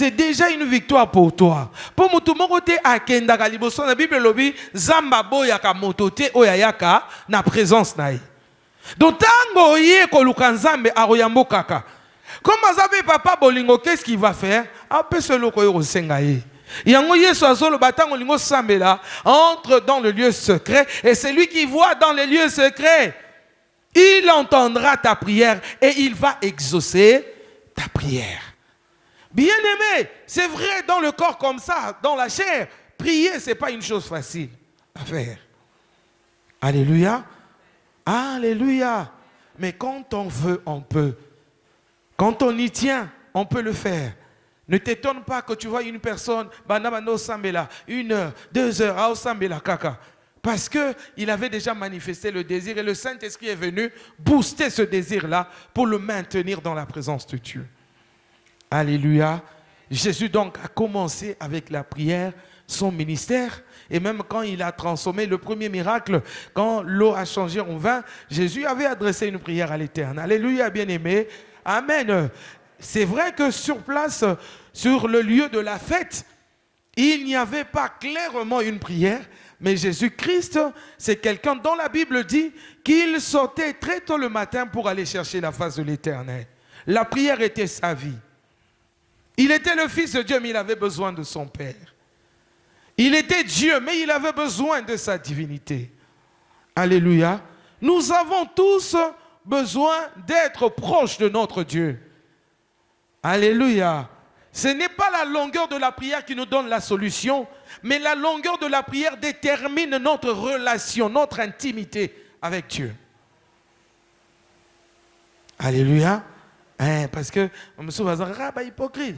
c'est déjà une victoire pour toi. Pour mutu moko te akendaka liboso na Bible lobi zamba boyaka moto te oyayaka na présence na ye. Donc tango oye koluka nzambe aroyambo kaka. Comme azabe papa bolingo, qu'est-ce qu'il va faire? Apé selo koyo kosenga ye. Yango yesu azolo batango lingo sambela entre dans le lieu secret et c'est lui qui voit dans les lieux secrets. Il entendra ta prière et il va exaucer ta prière. Bien-aimé, c'est vrai dans le corps comme ça, dans la chair. Prier, ce n'est pas une chose facile à faire. Alléluia. Alléluia. Mais quand on veut, on peut. Quand on y tient, on peut le faire. Ne t'étonne pas que tu vois une personne, 1 heure, 2 heures, kaka. Parce qu'il avait déjà manifesté le désir et le Saint-Esprit est venu booster ce désir-là pour le maintenir dans la présence de Dieu. Alléluia. Jésus donc a commencé avec la prière son ministère. Et même quand il a transformé le premier miracle, quand l'eau a changé en vin, Jésus avait adressé une prière à l'Éternel. Alléluia, bien-aimé. Amen. C'est vrai que sur place, sur le lieu de la fête, il n'y avait pas clairement une prière, mais Jésus-Christ, c'est quelqu'un dont la Bible dit qu'il sortait très tôt le matin pour aller chercher la face de l'Éternel. La prière était sa vie. Il était le Fils de Dieu, mais il avait besoin de son Père. Il était Dieu, mais il avait besoin de sa divinité. Alléluia. Nous avons tous besoin d'être proches de notre Dieu. Alléluia. Ce n'est pas la longueur de la prière qui nous donne la solution, mais la longueur de la prière détermine notre relation, notre intimité avec Dieu. Alléluia. Parce que je suis hypocrite.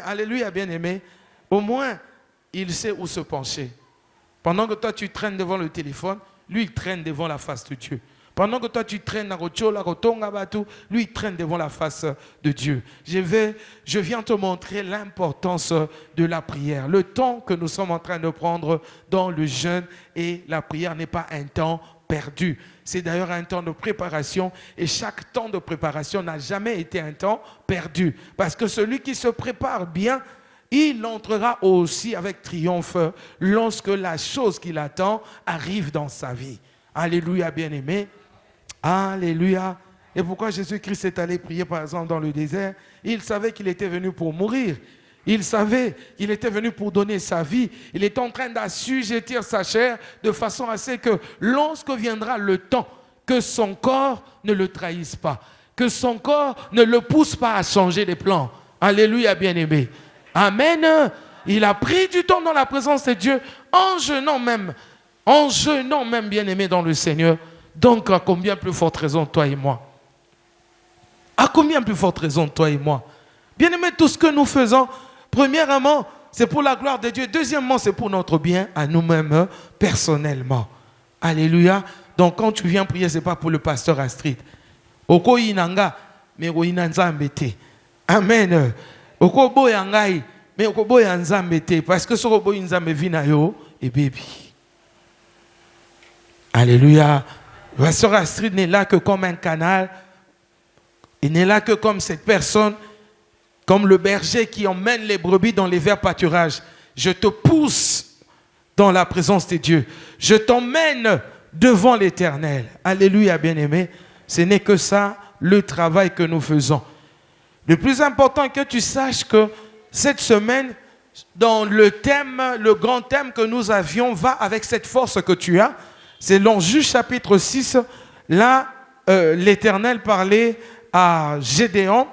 Alléluia, bien-aimé. Au moins, il sait où se pencher. Pendant que toi, tu traînes devant le téléphone, lui, il traîne devant la face de Dieu. Pendant que toi, tu traînes à lui, il traîne devant la face de Dieu. Je viens te montrer l'importance de la prière. Le temps que nous sommes en train de prendre dans le jeûne et la prière n'est pas un temps perdu. C'est d'ailleurs un temps de préparation et chaque temps de préparation n'a jamais été un temps perdu. Parce que celui qui se prépare bien, il entrera aussi avec triomphe lorsque la chose qu'il attend arrive dans sa vie. Alléluia, bien-aimé. Alléluia. Et pourquoi Jésus-Christ est allé prier par exemple dans le désert? Il savait qu'il était venu pour mourir. Il savait qu'il était venu pour donner sa vie. Il est en train d'assujettir sa chair de façon à ce que lorsque viendra le temps, que son corps ne le trahisse pas, que son corps ne le pousse pas à changer les plans. Alléluia, bien-aimé. Amen. Il a pris du temps dans la présence de Dieu, en jeûnant même, bien-aimé dans le Seigneur. Donc, à combien plus forte raison, toi et moi? À combien plus forte raison, toi et moi? Bien-aimé, tout ce que nous faisons, premièrement, c'est pour la gloire de Dieu. Deuxièmement, c'est pour notre bien à nous-mêmes, personnellement. Alléluia. Donc, quand tu viens prier, ce n'est pas pour le pasteur Astrid. Oko inanga, mais oko inanzambete. Amen. Oko boyangai, mais oko boyanzambete. Parce que ce oko inzambe vina yo et baby. Alléluia. Le pasteur Astrid n'est là que comme un canal. Il n'est là que comme cette personne, comme le berger qui emmène les brebis dans les verts pâturages. Je te pousse dans la présence de Dieu. Je t'emmène devant l'Éternel. Alléluia, bien-aimé. Ce n'est que ça, le travail que nous faisons. Le plus important est que tu saches que cette semaine, dans le thème, le grand thème que nous avions, va avec cette force que tu as. C'est dans Juge chapitre 6. Là, l'Éternel parlait à Gédéon.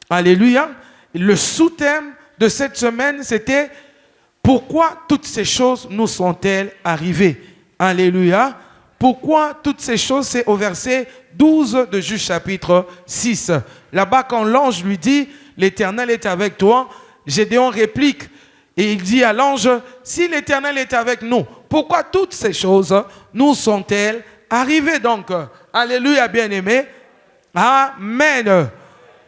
Alléluia. Le sous-thème de cette semaine, c'était « Pourquoi toutes ces choses nous sont-elles arrivées ?» Alléluia. Pourquoi toutes ces choses, c'est au verset 12 de Juge chapitre 6. Là-bas, quand l'ange lui dit « L'Éternel est avec toi », Gédéon réplique et il dit à l'ange « Si l'Éternel est avec nous, pourquoi toutes ces choses nous sont-elles arrivées ?» Donc, alléluia, bien-aimé. Amen.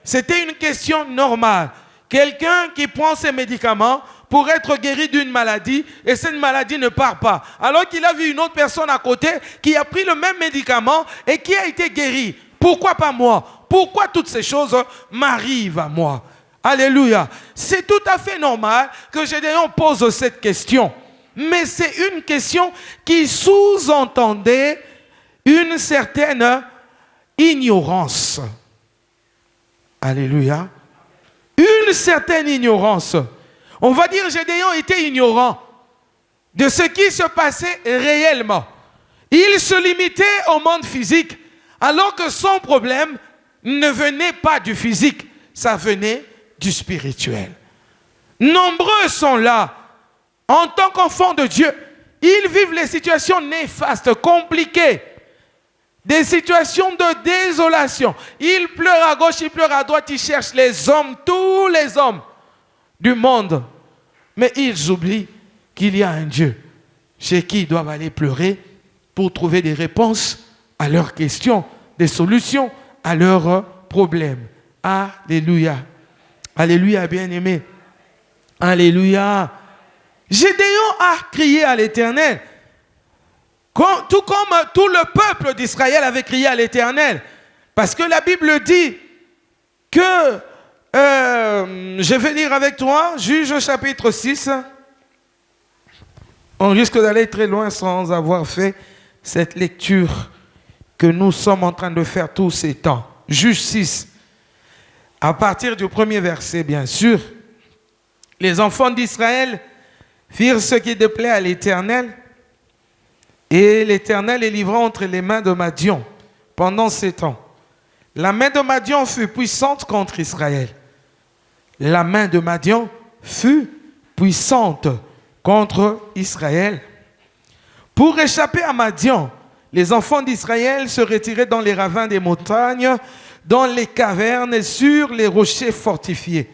C'était une question normale. Quelqu'un qui prend ses médicaments pour être guéri d'une maladie et cette maladie ne part pas. Alors qu'il a vu une autre personne à côté qui a pris le même médicament et qui a été guéri. Pourquoi pas moi? Pourquoi toutes ces choses m'arrivent à moi? Alléluia. C'est tout à fait normal que Gédéon pose cette question. Mais c'est une question qui sous-entendait une certaine ignorance. Alléluia. Une certaine ignorance. On va dire que Gédéon était ignorant de ce qui se passait réellement. Il se limitait au monde physique, alors que son problème ne venait pas du physique, ça venait du spirituel. Nombreux sont là, en tant qu'enfants de Dieu, ils vivent les situations néfastes, compliquées, des situations de désolation. Ils pleurent à gauche, ils pleurent à droite, ils cherchent les hommes, tous les hommes du monde. Mais ils oublient qu'il y a un Dieu chez qui ils doivent aller pleurer pour trouver des réponses à leurs questions, des solutions à leurs problèmes. Alléluia. Alléluia, bien-aimé. Alléluia. Gédéon a crié à l'Éternel, tout comme tout le peuple d'Israël avait crié à l'Éternel. Parce que la Bible dit que, je vais lire avec toi, Juge chapitre 6. On risque d'aller très loin sans avoir fait cette lecture que nous sommes en train de faire tous ces temps. Juge 6, à partir du premier verset, bien sûr. Les enfants d'Israël firent ce qui déplaît à l'Éternel, et l'Éternel les livra entre les mains de Madian pendant 7 ans. La main de Madian fut puissante contre Israël. La main de Madian fut puissante contre Israël. Pour échapper à Madian, les enfants d'Israël se retiraient dans les ravins des montagnes, dans les cavernes et sur les rochers fortifiés.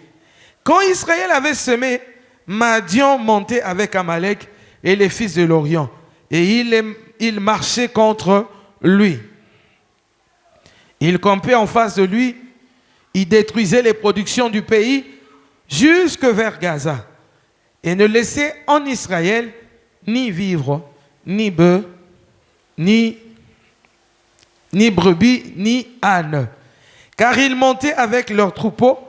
Quand Israël avait semé, Madian montait avec Amalek et les fils de l'Orient, et il marchait contre lui. Il campait en face de lui, il détruisait les productions du pays jusque vers Gaza, et ne laissait en Israël ni vivre, ni bœufs, ni brebis, ni ânes, car ils montaient avec leurs troupeaux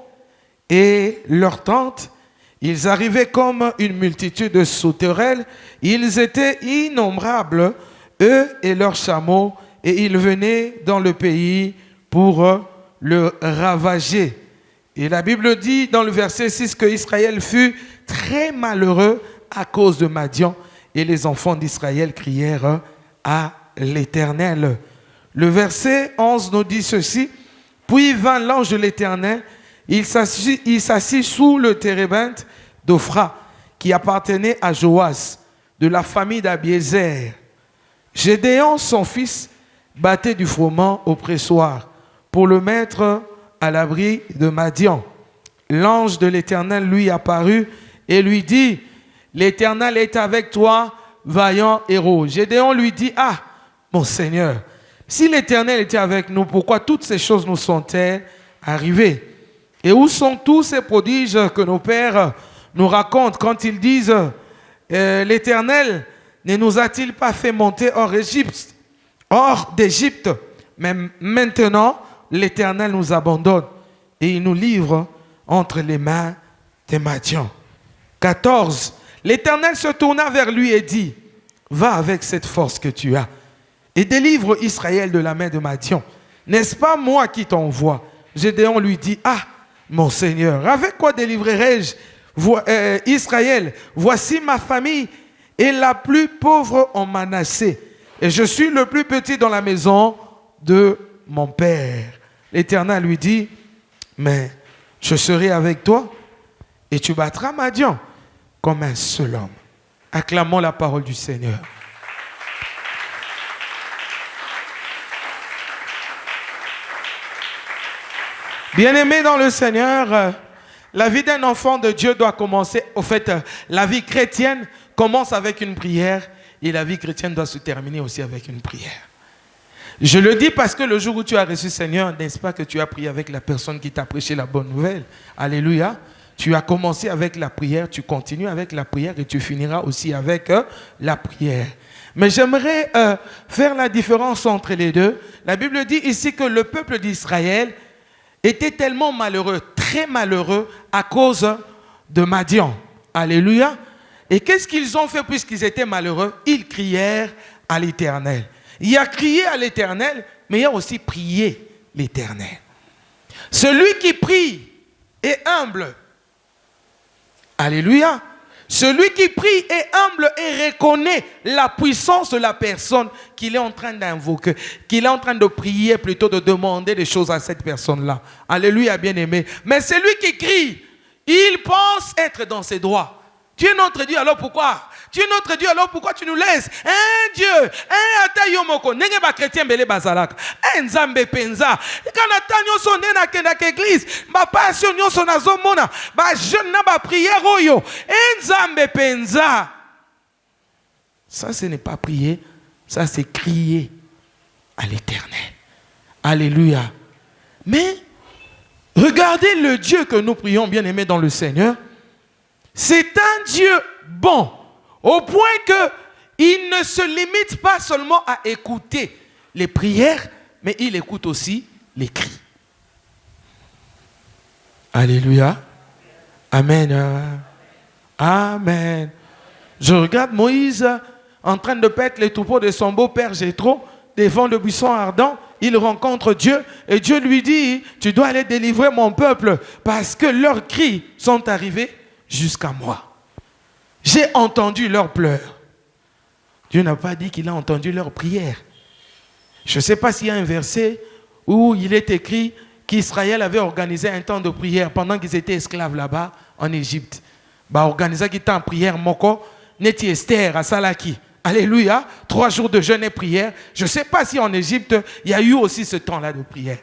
et leurs tentes. Ils arrivaient comme une multitude de sauterelles. Ils étaient innombrables, eux et leurs chameaux, et ils venaient dans le pays pour le ravager. Et la Bible dit dans le verset 6 que Israël fut très malheureux à cause de Madian, et les enfants d'Israël crièrent à l'Éternel. Le verset 11 nous dit ceci: puis vint l'ange de l'Éternel, il s'assit sous le térébinthe d'Ophra, qui appartenait à Joas, de la famille d'Abiézer. Gédéon, son fils, battait du froment au pressoir pour le mettre à l'abri de Madian. L'ange de l'Éternel lui apparut et lui dit: l'Éternel est avec toi, vaillant héros. Gédéon lui dit: ah, mon Seigneur, si l'Éternel était avec nous, pourquoi toutes ces choses nous sont-elles arrivées? Et où sont tous ces prodiges que nos pères nous racontent quand ils disent l'Éternel ne nous a-t-il pas fait monter hors d'Égypte? Mais maintenant, l'Éternel nous abandonne et il nous livre entre les mains des Madian. 14. L'Éternel se tourna vers lui et dit: va avec cette force que tu as et délivre Israël de la main de Madian. N'est-ce pas moi qui t'envoie? Gédéon lui dit: ah, mon Seigneur, avec quoi délivrerai-je Israël? Voici ma famille est la plus pauvre en Manassé, et je suis le plus petit dans la maison de mon père. L'Éternel lui dit: mais je serai avec toi, et tu battras Madian comme un seul homme. Acclamons la parole du Seigneur. Bien-aimés dans le Seigneur, la vie d'un enfant de Dieu doit commencer, au fait, la vie chrétienne commence avec une prière et la vie chrétienne doit se terminer aussi avec une prière. Je le dis parce que le jour où tu as reçu le Seigneur, n'est-ce pas que tu as prié avec la personne qui t'a prêché la bonne nouvelle? Alléluia. Tu as commencé avec la prière, tu continues avec la prière et tu finiras aussi avec la prière. Mais j'aimerais faire la différence entre les deux. La Bible dit ici que le peuple d'Israël étaient tellement malheureux, très malheureux à cause de Madian. Alléluia. Et qu'est-ce qu'ils ont fait puisqu'ils étaient malheureux? Ils crièrent à l'Éternel. Il y a crié à l'Éternel, mais il y a aussi prié l'Éternel. Celui qui prie est humble. Alléluia. Celui qui prie est humble et reconnaît la puissance de la personne qu'il est en train d'invoquer, qu'il est en train de prier, plutôt de demander des choses à cette personne-là. Alléluia, bien-aimé. Mais celui qui crie, il pense être dans ses droits. Tu es notre Dieu, alors pourquoi? Tu es notre Dieu, alors pourquoi tu nous laisses? Un Dieu, un atayomoko, nenge ba chrétien bele bazalaka, un nzambe penza. Quand Natanyo son na kenda l'église, ba passion nyonso nazomona, ba jeune na ba prière oyo, un nzambe penza. Ça, ce n'est pas prier, ça c'est crier à l'Éternel. Alléluia. Mais regardez le Dieu que nous prions, bien aimé dans le Seigneur. C'est un Dieu bon, au point qu'il ne se limite pas seulement à écouter les prières, mais il écoute aussi les cris. Alléluia. Amen. Amen. Je regarde Moïse en train de paître les troupeaux de son beau-père Jéthro devant le buisson ardent. Il rencontre Dieu et Dieu lui dit, tu dois aller délivrer mon peuple parce que leurs cris sont arrivés jusqu'à moi. J'ai entendu leurs pleurs. Dieu n'a pas dit qu'il a entendu leurs prières. Je ne sais pas s'il y a un verset où il est écrit qu'Israël avait organisé un temps de prière pendant qu'ils étaient esclaves là-bas en Égypte. Organisé un temps de prière, moko, neti Esther à Salaki. Alléluia, 3 jours de jeûne et prière. Je ne sais pas si en Égypte, il y a eu aussi ce temps-là de prière.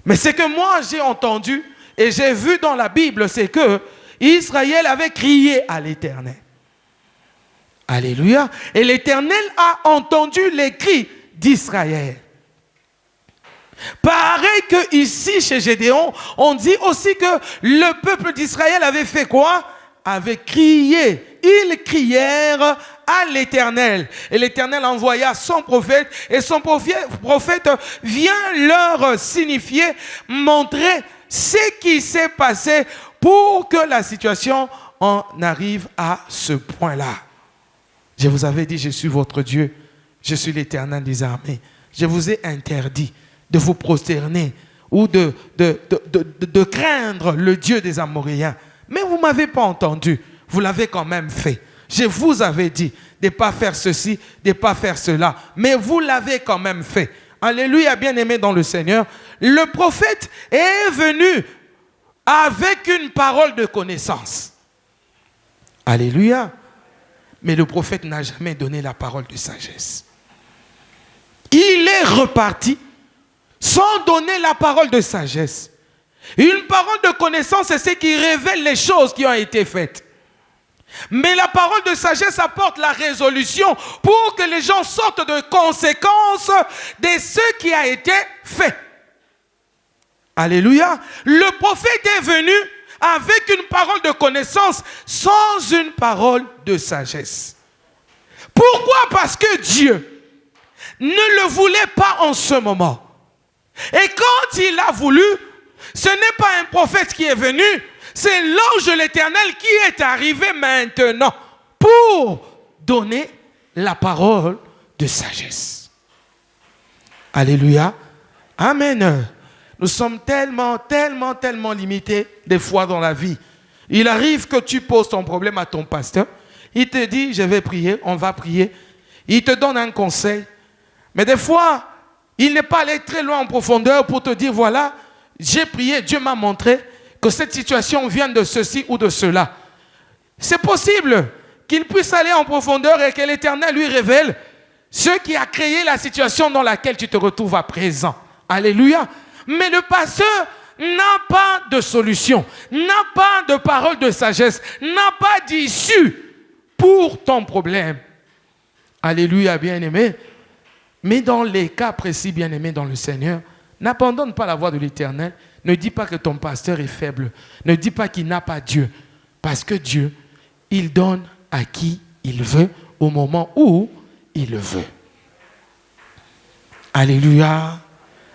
Mais ce que moi j'ai entendu et j'ai vu dans la Bible, c'est que Israël avait crié à l'Éternel. Alléluia. Et l'Éternel a entendu les cris d'Israël. Pareil que ici chez Gédéon, on dit aussi que le peuple d'Israël avait fait quoi? Avait crié. Ils crièrent à l'Éternel. Et l'Éternel envoya son prophète. Et son prophète vient leur signifier, montrer ce qui s'est passé pour que la situation en arrive à ce point-là. Je vous avais dit, je suis votre Dieu. Je suis l'Éternel des armées. Je vous ai interdit de vous prosterner ou de craindre le Dieu des Amoréens. Mais vous ne m'avez pas entendu. Vous l'avez quand même fait. Je vous avais dit de ne pas faire ceci, de ne pas faire cela. Mais vous l'avez quand même fait. Alléluia, bien-aimé dans le Seigneur. Le prophète est venu avec une parole de connaissance. Alléluia. Mais le prophète n'a jamais donné la parole de sagesse. Il est reparti sans donner la parole de sagesse. Une parole de connaissance, c'est ce qui révèle les choses qui ont été faites. Mais la parole de sagesse apporte la résolution pour que les gens sortent de conséquences de ce qui a été fait. Alléluia. Le prophète est venu avec une parole de connaissance sans une parole de sagesse. Pourquoi? Parce que Dieu ne le voulait pas en ce moment. Et quand il a voulu, ce n'est pas un prophète qui est venu, c'est l'ange de l'Éternel qui est arrivé maintenant pour donner la parole de sagesse. Alléluia. Amen. Nous sommes tellement limités des fois dans la vie. Il arrive que tu poses ton problème à ton pasteur. Il te dit, je vais prier, on va prier. Il te donne un conseil. Mais des fois, il n'est pas allé très loin en profondeur pour te dire, voilà, j'ai prié, Dieu m'a montré que cette situation vient de ceci ou de cela. C'est possible qu'il puisse aller en profondeur et que l'Éternel lui révèle ce qui a créé la situation dans laquelle tu te retrouves à présent. Alléluia. Mais le pasteur n'a pas de solution, n'a pas de parole de sagesse, n'a pas d'issue pour ton problème. Alléluia, bien-aimé. Mais dans les cas précis, bien-aimé dans le Seigneur, n'abandonne pas la voie de l'Éternel. Ne dis pas que ton pasteur est faible. Ne dis pas qu'il n'a pas Dieu. Parce que Dieu, il donne à qui il veut, au moment où il le veut. Alléluia.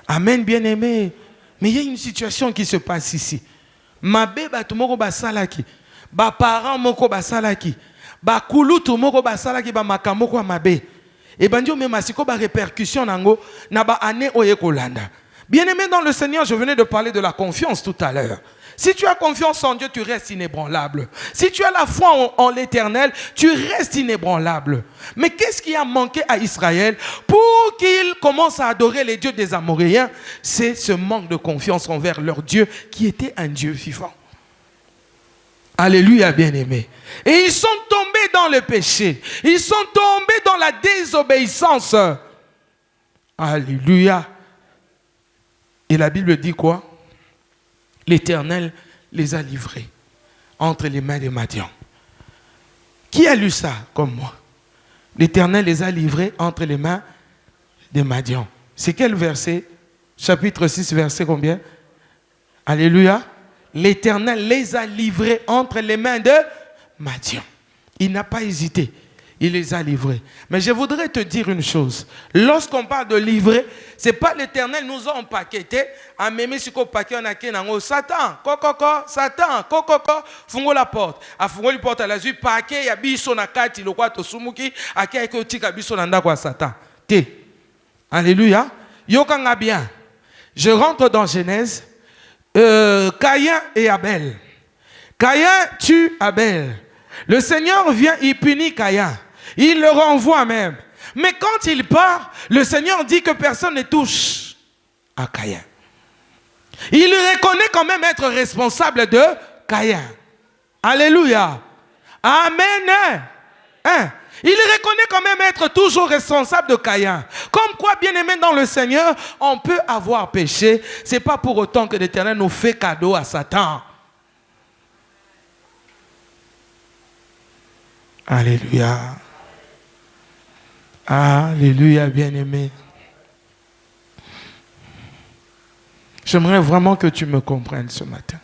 Amen, bien-aimé. Mais il y a une situation qui se passe ici. Mabe bato moko basalaki, ba parents moko basalaki, ba kulutu moko basalaki ba makamoko mabe. Et ben Dieu même asiko ba répercussion nango na ba année oye kolanda. Bien-aimé dans le Seigneur, je venais de parler de la confiance tout à l'heure. Si tu as confiance en Dieu, tu restes inébranlable. Si tu as la foi en l'Éternel, tu restes inébranlable. Mais qu'est-ce qui a manqué à Israël pour qu'il commence à adorer les dieux des Amoréens? C'est ce manque de confiance envers leur Dieu qui était un Dieu vivant. Alléluia, bien-aimé. Et ils sont tombés dans le péché. Ils sont tombés dans la désobéissance. Alléluia. Et la Bible dit quoi? L'Éternel les a livrés entre les mains des Madian. Qui a lu ça comme moi? L'Éternel les a livrés entre les mains des Madian. C'est quel verset? Chapitre 6, verset combien? Alléluia. L'Éternel les a livrés entre les mains de Madian. Il n'a pas hésité. Il les a livrés. Mais je voudrais te dire une chose. Lorsqu'on parle de livrer, ce n'est pas l'Éternel nous a empaqueté. A même si on paquet on a qu'un Satan, Satan, fungo la porte. A fungo la porte à la suite paquet ya biso na kati lo kwa to sumuki akia ko tika biso na ndako ya Satan. Te. Alléluia. Yokanga bien. Je rentre dans Genèse. Caïn et Abel. Caïn tue Abel. Le Seigneur vient, il punit Caïn. Il le renvoie même. Mais quand il part, le Seigneur dit que personne ne touche à Caïn. Il reconnaît quand même être responsable de Caïn. Alléluia. Amen. Hein? Il reconnaît quand même être toujours responsable de Caïn. Comme quoi, bien aimé dans le Seigneur, on peut avoir péché. Ce n'est pas pour autant que l'Éternel nous fait cadeau à Satan. Alléluia. Alléluia, bien-aimé. J'aimerais vraiment que tu me comprennes ce matin.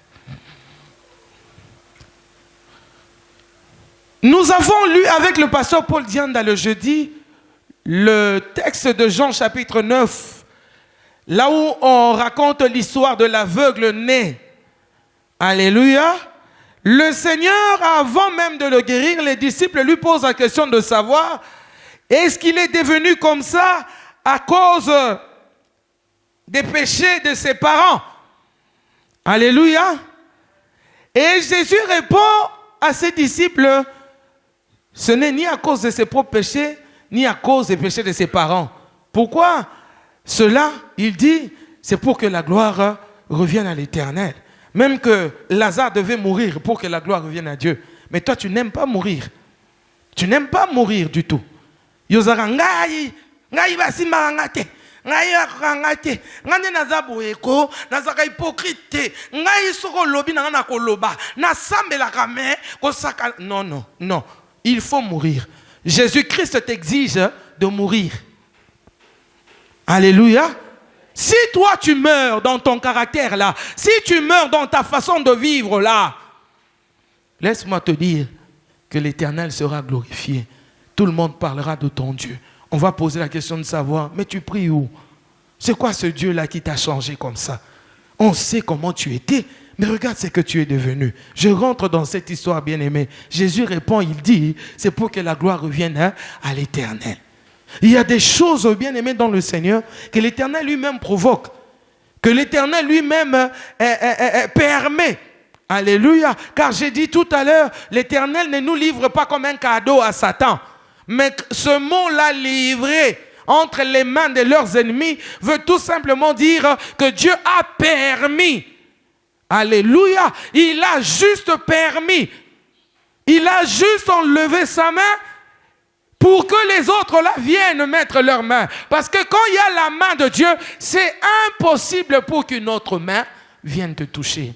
Nous avons lu avec le pasteur Paul Dianda le jeudi le texte de Jean chapitre 9, là où on raconte l'histoire de l'aveugle né. Alléluia. Le Seigneur, avant même de le guérir, les disciples lui posent la question de savoir est-ce qu'il est devenu comme ça à cause des péchés de ses parents. Alléluia. Et Jésus répond à ses disciples, ce n'est ni à cause de ses propres péchés, ni à cause des péchés de ses parents. Pourquoi cela? Il dit, c'est pour que la gloire revienne à l'Éternel. Même que Lazare devait mourir pour que la gloire revienne à Dieu. Mais toi, tu n'aimes pas mourir. Tu n'aimes pas mourir du tout. Yozara ngai basi marangate. Ngai akangate. Ngane nazabu eko, nazaka hypocrite. Ngai soko lobi na koloba. Na sambela kame ko saka. Non, non, non. Il faut mourir. Jésus-Christ t'exige de mourir. Alléluia. Si toi tu meurs dans ton caractère là, si tu meurs dans ta façon de vivre là, laisse-moi te dire que l'Éternel sera glorifié. Tout le monde parlera de ton Dieu. On va poser la question de savoir, mais tu pries où? C'est quoi ce Dieu-là qui t'a changé comme ça? On sait comment tu étais, mais regarde ce que tu es devenu. Je rentre dans cette histoire bien-aimée. Jésus répond, il dit, c'est pour que la gloire revienne à l'Éternel. Il y a des choses bien-aimées dans le Seigneur que l'Éternel lui-même provoque, que l'Éternel lui-même permet. Alléluia. Car j'ai dit tout à l'heure, l'Éternel ne nous livre pas comme un cadeau à Satan. Mais ce mot-là, livré entre les mains de leurs ennemis, veut tout simplement dire que Dieu a permis. Alléluia. Il a juste permis. Il a juste enlevé sa main pour que les autres là viennent mettre leurs mains. Parce que quand il y a la main de Dieu, c'est impossible pour qu'une autre main vienne te toucher.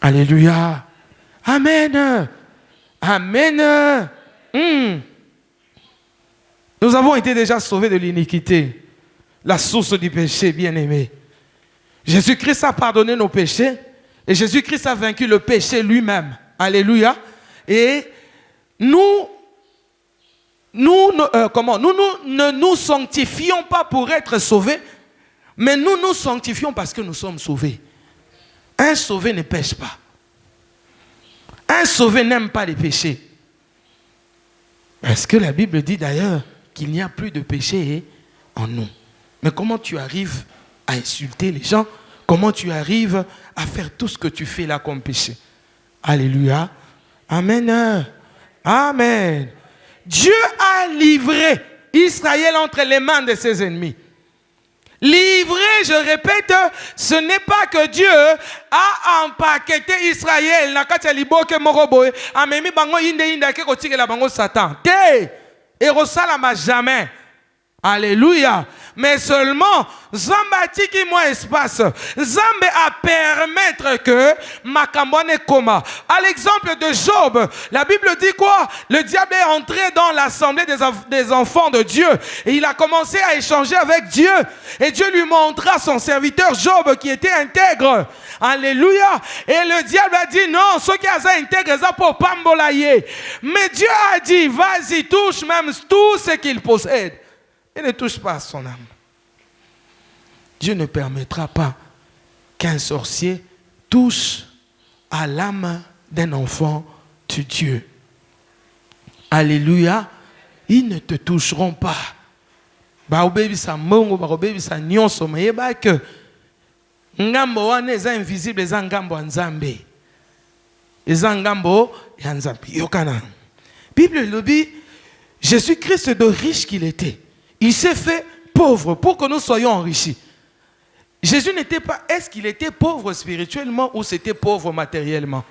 Alléluia. Amen. Amen. Nous avons été déjà sauvés de l'iniquité, la source du péché, bien-aimé. Jésus-Christ a pardonné nos péchés et Jésus-Christ a vaincu le péché lui-même. Alléluia. Et nous ne nous sanctifions pas pour être sauvés, Mais nous nous sanctifions parce que nous sommes sauvés. Un sauvé ne pêche pas. Un sauvé n'aime pas les péchés. Parce que la Bible dit d'ailleurs qu'il n'y a plus de péché en nous. Mais comment tu arrives à insulter les gens? Comment tu arrives à faire tout ce que tu fais là comme péché? Alléluia. Amen. Amen. Dieu a livré Israël entre les mains de ses ennemis. Livré, je répète, ce n'est pas que Dieu a empaqueté Israël. Satan. Et ressalama jamais. Alléluia. Mais seulement, Zamba tiki moi espace. Zamba a permettre que Makambone koma. À l'exemple de Job, la Bible dit quoi? Le diable est entré dans l'assemblée des enfants de Dieu. Et il a commencé à échanger avec Dieu. Et Dieu lui montra son serviteur Job qui était intègre. Alléluia. Et le diable a dit non, ceux qui sont intègres, ça pour pambolayer. Mais Dieu a dit, vas-y, touche même tout ce qu'il possède. Et ne touche pas à son âme. Dieu ne permettra pas qu'un sorcier touche à l'âme d'un enfant de Dieu. Alléluia. Ils ne te toucheront pas. Baobebisa mongo, baobebisa nyonso, mais yeba que ngambo wana eza invisible, eza ngambo nzambe. Eza ngambo ya nzambe. Yokana. Bible le dit, Jésus-Christ de riche qu'il était, il s'est fait pauvre pour que nous soyons enrichis. Jésus n'était pas, est-ce qu'il était pauvre spirituellement ou c'était pauvre matériellement?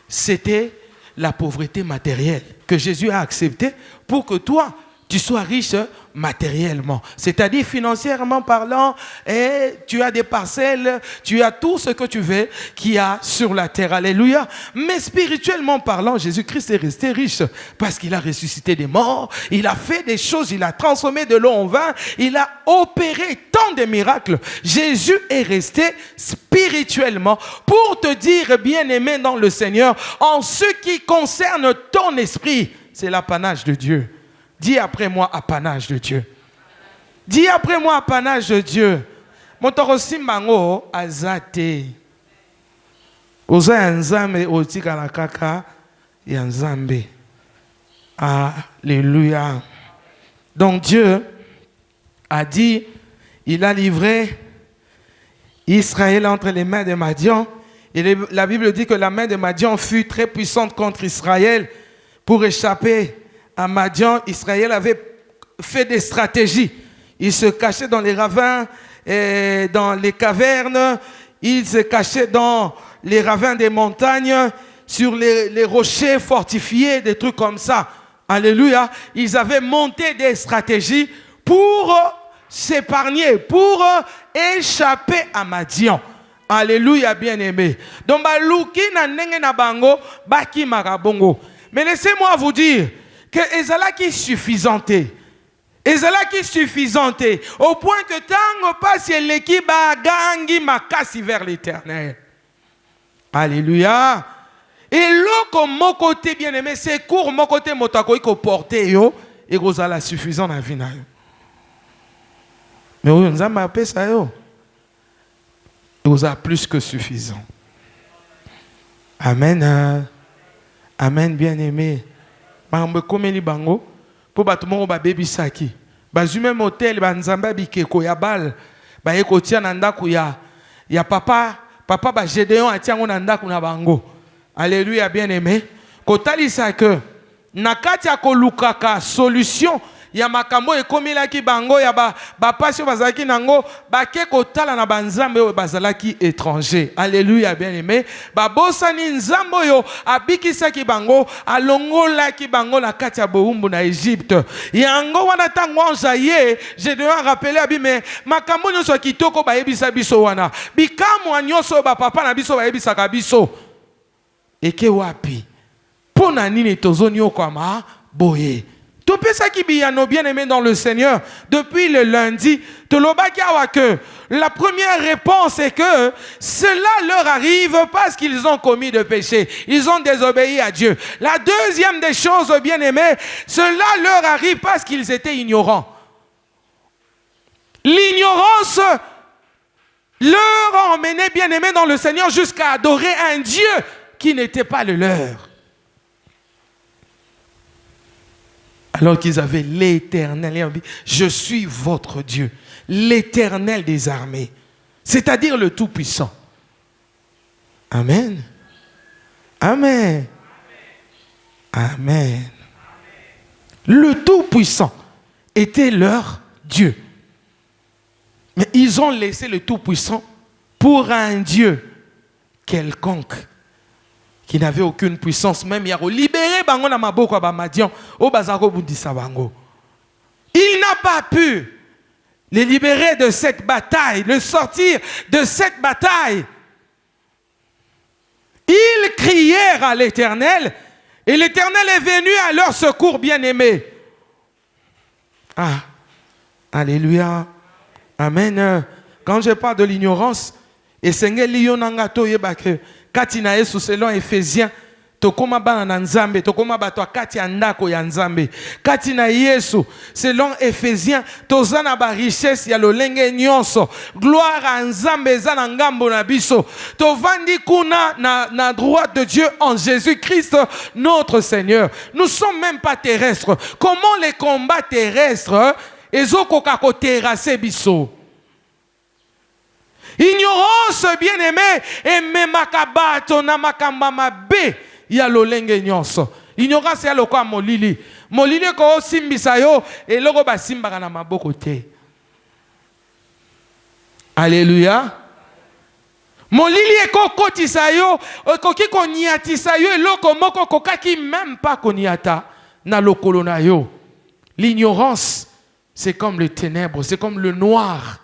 C'était la pauvreté matérielle que Jésus a acceptée pour que toi, tu sois riche matériellement. C'est-à-dire financièrement parlant, et tu as des parcelles, tu as tout ce que tu veux qu'il y a sur la terre. Alléluia. Mais spirituellement parlant, Jésus-Christ est resté riche parce qu'il a ressuscité des morts, il a fait des choses, il a transformé de l'eau en vin, il a opéré tant de miracles. Jésus est resté spirituellement pour te dire, bien-aimé dans le Seigneur, en ce qui concerne ton esprit, c'est l'apanage de Dieu. Dis après moi, apanage de Dieu. Dis après moi, apanage de Dieu. Motorosi mango azate. Oza yanzambe otika la kaka yanzambe. Alléluia. Donc Dieu a dit, il a livré Israël entre les mains de Madian. Et la Bible dit que la main de Madian fut très puissante contre Israël pour échapper à Madian. Israël avait fait des stratégies. Il se cachait dans les ravins, et dans les cavernes. Il se cachait dans les ravins des montagnes, sur les rochers fortifiés, des trucs comme ça. Alléluia. Ils avaient monté des stratégies pour s'épargner, pour échapper à Madian. Alléluia, bien-aimé. Donc, baluki na nenge na bango, baki marabongo. Mais laissez-moi vous dire que ezalaki suffisante. Ezalaki suffisante au point que tango passe l'eki bagangi makasi vers l'Éternel. Alléluia. Et loko mon côté bien-aimé, c'est court mon côté motako iko porter yo et rozala suffisant na vie na yo. Mais oui, nous avons appelé ça yo. Rozala plus que suffisant. Amen. Amen, bien-aimé. Mambe komeli bango po bato moko ba bebisaki bazwi même hotel banzamba bikeko ya bal ba ekotia na ndako ya papa ba Gédéon atiango na ndako na bango. Alléluia, bien-aimé. Kotalisa que na kati ya kolukaka solution ya makambo ekomelaki bango ya ba pasio bazalaki nango bake kotala na banzambe oyo bazalaki étranger. Alléluia, bien-aimé. Babosani nzambo yo abikisaki bango alongolaki bango na kati ya boumbu na Égypte. Yango wana tango anjaye, je dois rappeler abi mais makambo nyonso kitoko ba yebisa biso wana. Bikamwa nyonso ba papa na biso ba yebisaka biso. Eke wapi? Pona nini tozoni okama boye. Tout ça qui bien-aimé dans le Seigneur, depuis le lundi, que la première réponse est que cela leur arrive parce qu'ils ont commis de péché. Ils ont désobéi à Dieu. La deuxième des choses, bien-aimés, cela leur arrive parce qu'ils étaient ignorants. L'ignorance leur ont emmené, bien-aimés dans le Seigneur, jusqu'à adorer un Dieu qui n'était pas le leur. Alors qu'ils avaient l'Éternel. Je suis votre Dieu, l'Éternel des armées, c'est-à-dire le Tout-Puissant. Amen. Amen. Amen. Le Tout-Puissant était leur Dieu. Mais ils ont laissé le Tout-Puissant pour un Dieu quelconque qui n'avait aucune puissance, même il a libéré bango na maboko ba Madian au bazako bundisa bango. Il n'a pas pu les libérer de cette bataille, le sortir de cette bataille. Ils crièrent à l'Éternel et l'Éternel est venu à leur secours, bien-aimés. Ah, alléluia. Amen. Quand je parle de l'ignorance, et Seigneur Lionangato yebake, katina Yesu selon Éphésiens, tokoma bana na Nzambe, tokoma bato kati ya ndako ya Nzambe. Katina Yesu selon Éphésiens, tozana ba richesse ya lolenge nyonso. Gloire à Nzambe eza na ngambo na biso. Tovandi kuna na droite de Dieu en Jésus-Christ notre Seigneur. Nous ne sommes même pas terrestres. Comment les combats terrestres ezokoka ko terrasser biso? Ignorance, bien-aimé, et memakabato na makamba mabe ya lolenge nyonso. Ignorance ya lokwa molili. Molili ko simbisa yo et loko ba simbaka na maboko te. Alléluia. Molili eko kotisa yo, koki koniatisa yo et loko moko kokaki même pas koniata na lokolo na yo. L'ignorance, c'est comme les ténèbres, c'est comme le noir.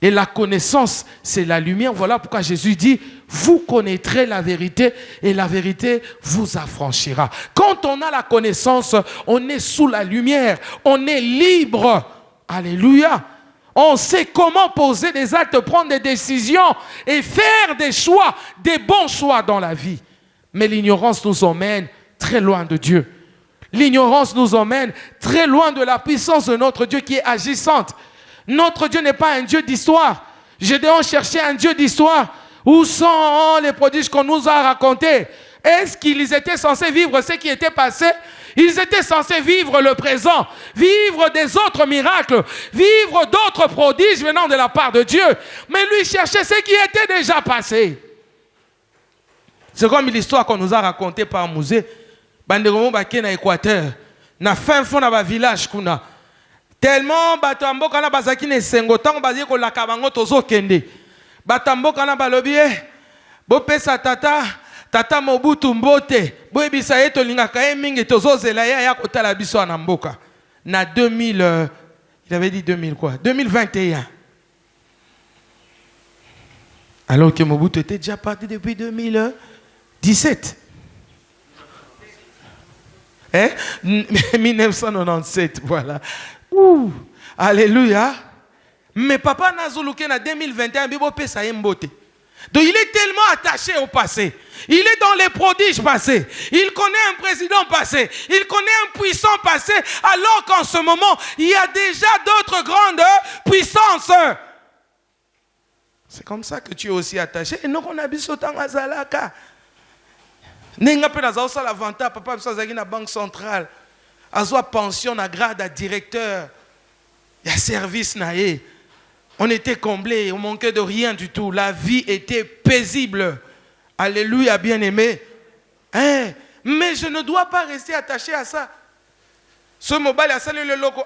Et la connaissance, c'est la lumière. Voilà pourquoi Jésus dit, vous connaîtrez la vérité et la vérité vous affranchira. Quand on a la connaissance, on est sous la lumière, on est libre. Alléluia. On sait comment poser des actes, prendre des décisions et faire des choix, des bons choix dans la vie. Mais l'ignorance nous emmène très loin de Dieu. L'ignorance nous emmène très loin de la puissance de notre Dieu qui est agissante. Notre Dieu n'est pas un Dieu d'histoire. Gédéon cherchait un Dieu d'histoire. Où sont les prodiges qu'on nous a racontés? Est-ce qu'ils étaient censés vivre ce qui était passé? Ils étaient censés vivre le présent, vivre des autres miracles, vivre d'autres prodiges venant de la part de Dieu. Mais lui cherchait ce qui était déjà passé. C'est comme l'histoire qu'on nous a racontée par Mouzé. Banderomo Baké na Équateur. Na fin fond na ba village kuna. Tellement batamboka na bazaki ne sengo tango bazi ko lakabango tozo kende. Batamboka na balobi bo pesa tata Mobutu Mbote. Bo ebisa yeto lingaka e mingi tozo zela ya kotala biso na mboka. Na 2000 il avait dit 2000 quoi 2021. Alors que Mobutu était déjà parti depuis 2017. 1997, voilà. Ouh, alléluia. Mais papa Nazuluke en 2021, Bibo pesa yembote. Donc il est tellement attaché au passé. Il est dans les prodiges passés. Il connaît un président passé. Il connaît un puissant passé. Alors qu'en ce moment, il y a déjà d'autres grandes puissances. C'est comme ça que tu es aussi attaché. Et nous, on a bis autant à Zalaka. Nenga pe na zaosa la vanta papa biso azaki na banque centrale azwa pension na grade à directeur ya service na ye. On était comblés, on manquait de rien du tout, la vie était paisible. Alléluia, bien-aimé. Hein? Mais je ne dois pas rester attaché à ça. Ce mobile a salé le logo.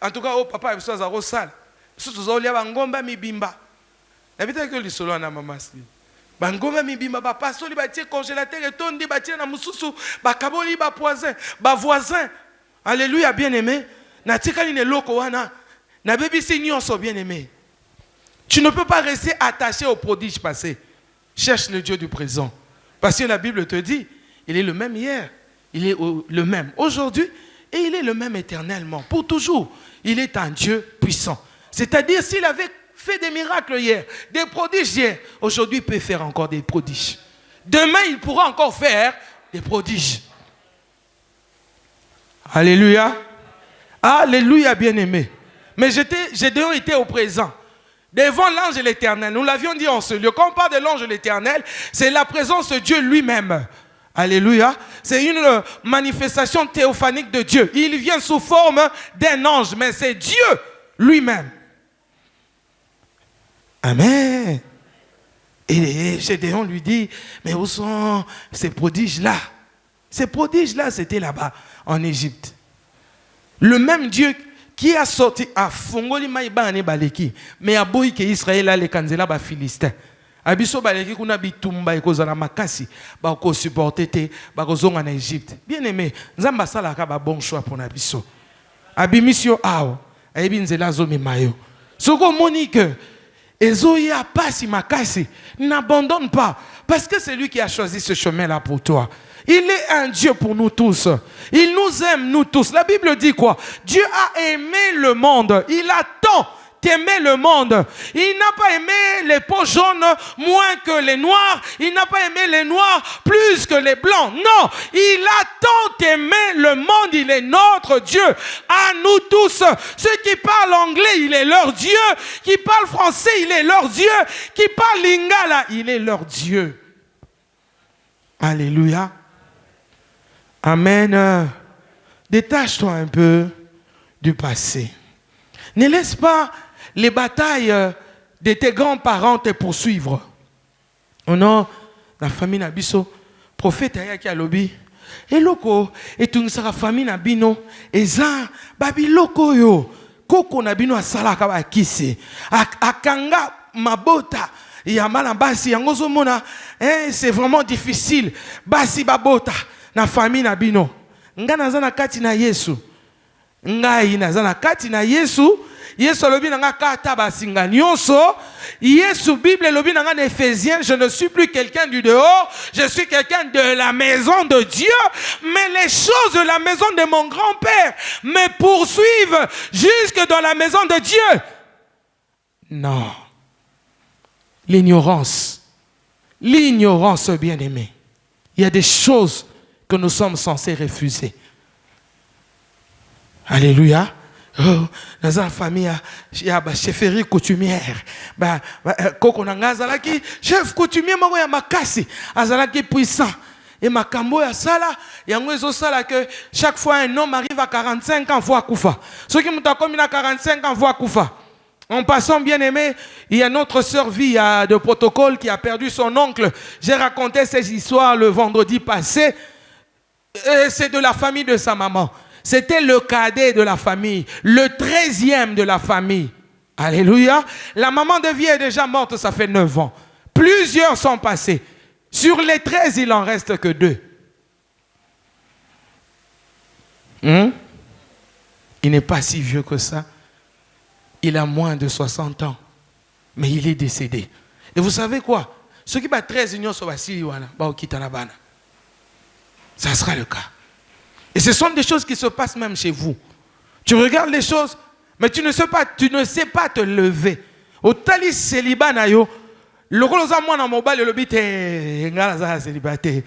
En tout cas, oh papa biso azaro sale. Biso tozolia bangomba mibimba. Nabita que li solo na mama si. Bangoma mibimba ba pasoli ba tie congélateur et tondi ba tie na mususu ba kaboli ba poison ba voisin. Alléluia, bien-aimé. Na tikali ne loko wana na bebi si nyonso, bien-aimé. Tu ne peux pas rester attaché au prodige passé. Cherche le Dieu du présent. Parce que la Bible te dit, il est le même hier, il est le même aujourd'hui et il est le même éternellement pour toujours. Il est un Dieu puissant. C'est-à-dire s'il avait fait des miracles hier, des prodiges hier, aujourd'hui il peut faire encore des prodiges. Demain il pourra encore faire des prodiges. Alléluia. Alléluia, bien-aimé. Mais Gédéon était au présent. devant l'ange de l'Éternel. Nous l'avions dit en ce lieu. Quand on parle de l'ange de l'Éternel, c'est la présence de Dieu lui-même. Alléluia. C'est une manifestation théophanique de Dieu. Il vient sous forme d'un ange, mais c'est Dieu lui-même. Amen. Et Gédéon lui dit, mais où sont ces prodiges-là? Ces prodiges-là, c'était là-bas, en Égypte. Le même Dieu qui a sorti à Fongoli Maïbane Baleki, mais à Boïke Israël, les Kanzela, les Philistins. Abiso Baleki, qu'on a bitumba et qu'on a makasi, qu'on supporté, qu'on a en Égypte. Bien aimé, Nzamba Salaka, bon choix pour Nabiso. Abimisio Ao, Aibinzela Zomi Mayo. Soko Monique. Et Zoya passe makasi, n'abandonne pas, parce que c'est lui qui a choisi ce chemin-là pour toi. Il est un Dieu pour nous tous. Il nous aime, nous tous. La Bible dit quoi? Dieu a aimé le monde. Il a tant aimé le monde. Il n'a pas aimé les peaux jaunes moins que les noirs. Il n'a pas aimé les noirs plus que les blancs. Non, il a tant aimé le monde. Il est notre Dieu. À nous tous. Ceux qui parlent anglais, il est leur Dieu. Qui parlent français, il est leur Dieu. Qui parlent lingala, il est leur Dieu. Alléluia. Amen. Détache-toi un peu du passé. Ne laisse pas les batailles de tes grands-parents te poursuivre. Oh non, la famille Nabiso, prophète Ayaki Alobi, et loko, et tu ne seras famille Nabino, et zan, babi loko yo, koko Nabino asala kaba kisi, akanga mabota, yamala basi, yangozo mona, c'est vraiment difficile, basi babota, na famille Nabino, nga nazana kati na Yesu, ngai nazana kati na Yesu, Yesu lobi nanga kata basinga nyonso. Yesu Bible lobi nanga en Éphésiens, je ne suis plus quelqu'un du dehors, je suis quelqu'un de la maison de Dieu, mais les choses de la maison de mon grand-père me poursuivent jusque dans la maison de Dieu. Non. L'ignorance, bien-aimé. Il y a des choses que nous sommes censés refuser. Alléluia. Oh, dans la famille, il y a une chefferie coutumière. Koko nanga azalaki chef coutumier moko ya makasi, azalaki puissant. Et makambo ya sala, yango ezo sala que chaque fois un homme arrive à 45 ans voit kufa. Ceux qui m'ont commis à 45 ans voit kufa. En passant, bien aimé, il y a notre sœur Vie de protocole qui a perdu son oncle. J'ai raconté ces histoires le vendredi passé. C'est de la famille de sa maman. C'était le cadet de la famille, le 13e de la famille. Alléluia. La maman de Vie est déjà morte, ça fait 9 ans. Plusieurs sont passés. Sur les 13, il n'en reste que 2. Il n'est pas si vieux que ça. Il a moins de 60 ans. Mais il est décédé. Et vous savez quoi? Ceux qui battent 13 unions sur ça sera le cas. Et ce sont des choses qui se passent même chez vous. Tu regardes les choses, mais tu ne sais pas te lever. Au tali célibat na yo, le koloza mwana mobile le bite ngala za célibataire.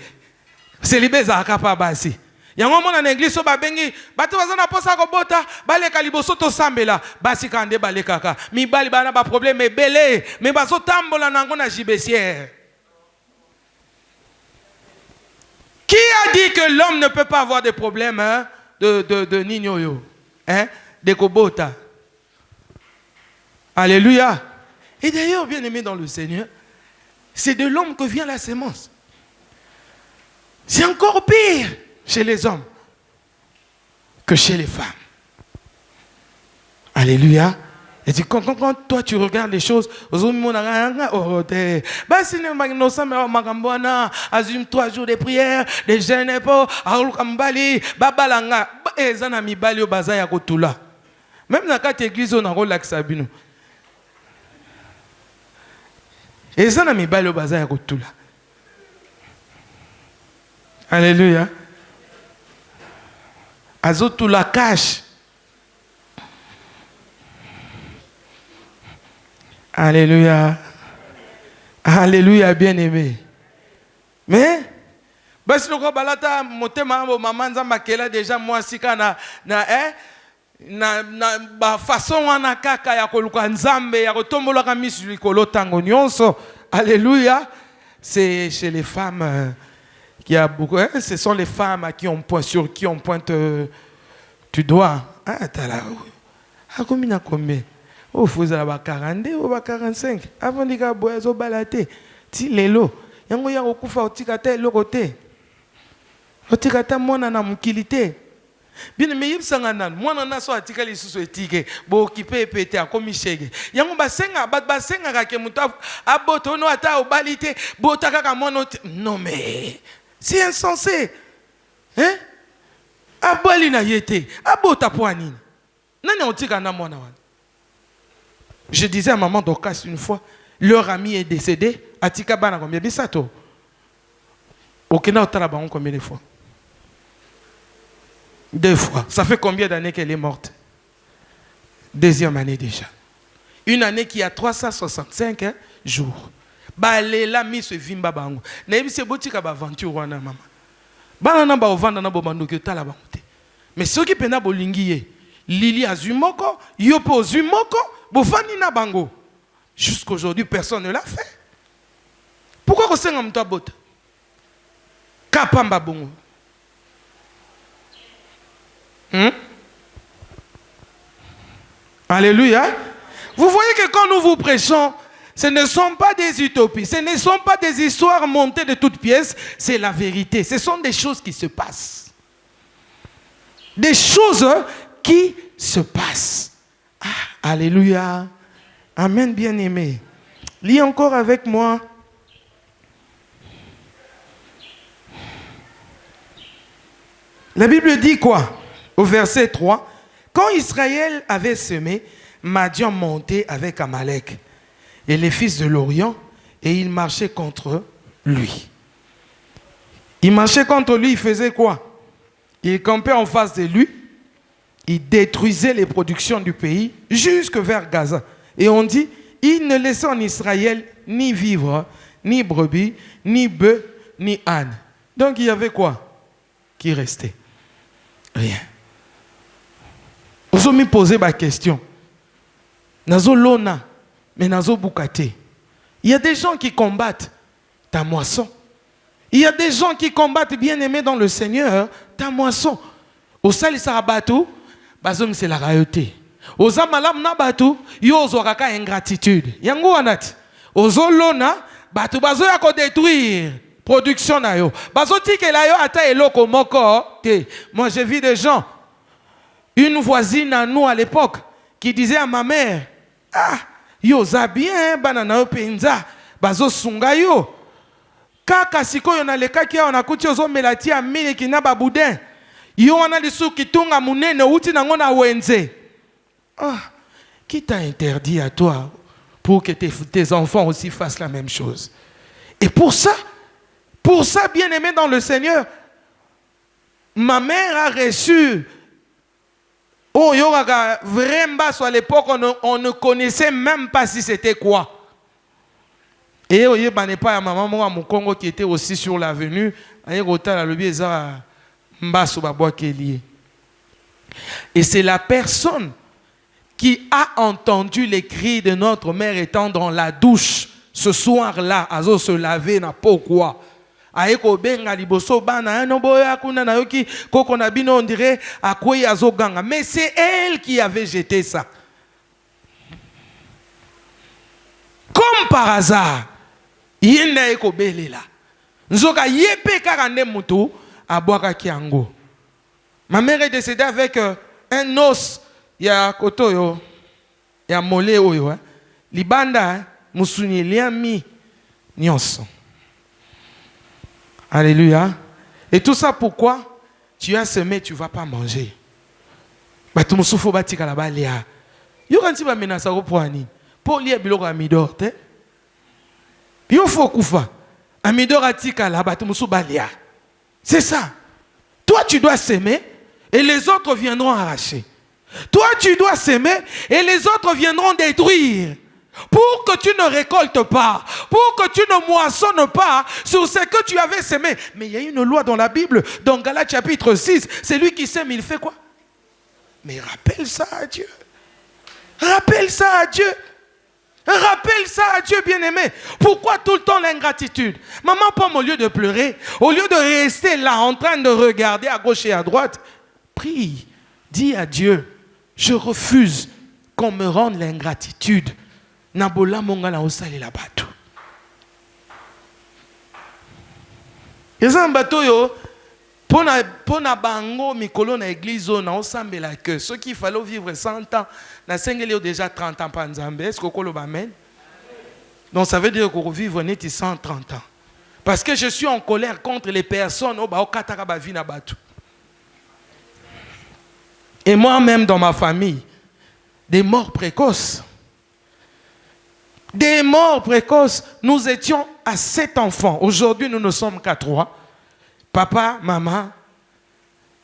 Célibé za kapa basi. Yango mona na église so ba bengi, bato bazana posa ko bota, baleka liboso to sambela, basi kande balekaka. Mi bali bana ba problème belé, mais baso tambola nango na gibecière. Qui a dit que l'homme ne peut pas avoir des problèmes de Nignoyo, de Kobota? Alléluia. Et d'ailleurs, bien aimé dans le Seigneur, c'est de l'homme que vient la sémence. C'est encore pire chez les hommes que chez les femmes. Alléluia. Et quand toi tu regardes les choses, assume 3 jours de prière, de jeûne, même dans cette église, on a relaxé Sabino. Et ça n'a mis bail au bazar à Kotula. Alléluia. Azotula cache. Alléluia. Alléluia, bien-aimé. Mais, parce que balata motema maman nzamba kela déjà moi sika na na façon wana kaka ya koluka nzambe ya kotombolaka misu likolo tango nyonso. Alléluia. C'est chez les femmes qui a beaucoup. Ce sont les femmes qui ont point sur qui on pointe tu dois. Ah, t'as là. Ah, combien? Oh, vous avez 42 ou 45. Avant de dire bois balate. Ti lelo. Yango ya okufa otikata lokote. Otikata mona na mukilité. Bien mais yebsanga nan mwana na so atika lisusu etike bo kipe pete akomi shege yango basenga basenga ke mutu aboto no ata obalite botaka ka mwana non mais c'est insensé hein abali na yete abota poanini nani otika na mwana wana. Je disais à maman Dorcas une fois, leur ami est décédé atika bana combien bisato okena otala bango combien de fois. 2 fois. Ça fait combien d'années qu'elle est morte? 2e année déjà. Une année qui a 365 jours. Balela mi se vimba bango. Na yebi se botika ba aventure wana mama. Bana na ba ovanda na bo bandoki tala bango te. Mais ceux qui pena bolingi ye, Lili azumoko, yopo azumoko, bofani na bango. Jusqu'aujourd'hui personne ne l'a fait. Pourquoi ko senga mto abota? Kapamba bongo. Alléluia. Vous voyez que quand nous vous prêchons, ce ne sont pas des utopies, ce ne sont pas des histoires montées de toutes pièces, c'est la vérité. Ce sont des choses qui se passent. Des choses qui se passent. Ah, alléluia. Amen, bien-aimé. Lis encore avec moi. La Bible dit quoi? Au verset 3, quand Israël avait semé, Madian montait avec Amalek et les fils de l'Orient et il marchait contre lui. Il marchait contre lui, il faisait quoi? Il campait en face de lui, il détruisait les productions du pays jusque vers Gaza. Et on dit, il ne laissait en Israël ni vivre, ni brebis, ni bœufs, ni ânes. Donc il y avait quoi qui restait? Rien. Vous me posez ma question. Nazo lona, mais nazo bukate. Il y a des gens qui combattent ta moisson. Il y a des gens qui combattent bien aimés dans le Seigneur ta moisson. Au sali sarabatu, bazom c'est la railleté. Aux amalam na batu, yo zoraka ingratitude. Yango anat. Aux lona, batu bazo ya ko détruire production na yo. Bazo tike la yo ata eloko moko. Moi j'ai vu des gens. Une voisine à nous à l'époque qui disait à ma mère, ah, yo za bien banana yo penza, bazo sunga yo. Kaka siko yo na leka ki on akuti ozo melati a mille ki na baboudin. Yo wana lisu kitunga munene uti nango na wenze. Ah, qui t'a interdit à toi pour que tes enfants aussi fassent la même chose? Et pour ça, bien aimé dans le Seigneur, ma mère a reçu. Oh, il y aura vraiment à l'époque, on ne connaissait même pas si c'était quoi. Et il y a pas maman mon Congo qui était aussi sur l'avenue. Et c'est la personne qui a entendu les cris de notre mère étant dans la douche ce soir-là, à se laver, n'a pas quoi. Aeko benga liboso bana no boya kuna na yoki koko na bino on dirait akoyi azoganga, mais c'est elle qui avait jeté ça. Comme par hasard, yenda eko belela. Nzoka yepe karande mutu abwaka kiango. Ma mère est décédée avec un os ya kotoyo ya mole oyo libanda musuni liami nyonso. Alléluia. Et tout ça pourquoi? Tu as semé, tu ne vas pas manger. Tu me souffres bati kalaba lia. Yo kanti ba menasa ko poani. Po lia biloko amidor te. Yo faut kufa. Amidor atika la ba tu me souba lia. C'est ça. Toi tu dois semer et les autres viendront arracher. Toi tu dois semer et les autres viendront détruire. Pour que tu ne récoltes pas, pour que tu ne moissonnes pas sur ce que tu avais semé. Mais il y a une loi dans la Bible, dans Galates chapitre 6, c'est lui qui sème, il fait quoi? Mais rappelle ça à Dieu. Rappelle ça à Dieu. Rappelle ça à Dieu, bien-aimé. Pourquoi tout le temps l'ingratitude? Maman Pomme, au lieu de pleurer, au lieu de rester là en train de regarder à gauche et à droite, prie, dis à Dieu, je refuse qu'on me rende l'ingratitude. Nabola mongala osali la bateau. Et ça, un bateau, pona bango mikolo na église na osambela que ceux qui fallait vivre 100 ans na sengeli déjà 30 ans pa nzambe. Est-ce que kolo amen? Donc ça veut dire qu'on vivre neti 130 ans. Parce que je suis en colère contre les personnes au ba kataka ba vi na batu. Et moi-même dans ma famille, des morts précoces. Des morts précoces. Nous étions à 7 enfants. Aujourd'hui, nous ne sommes qu'à 3. Papa, maman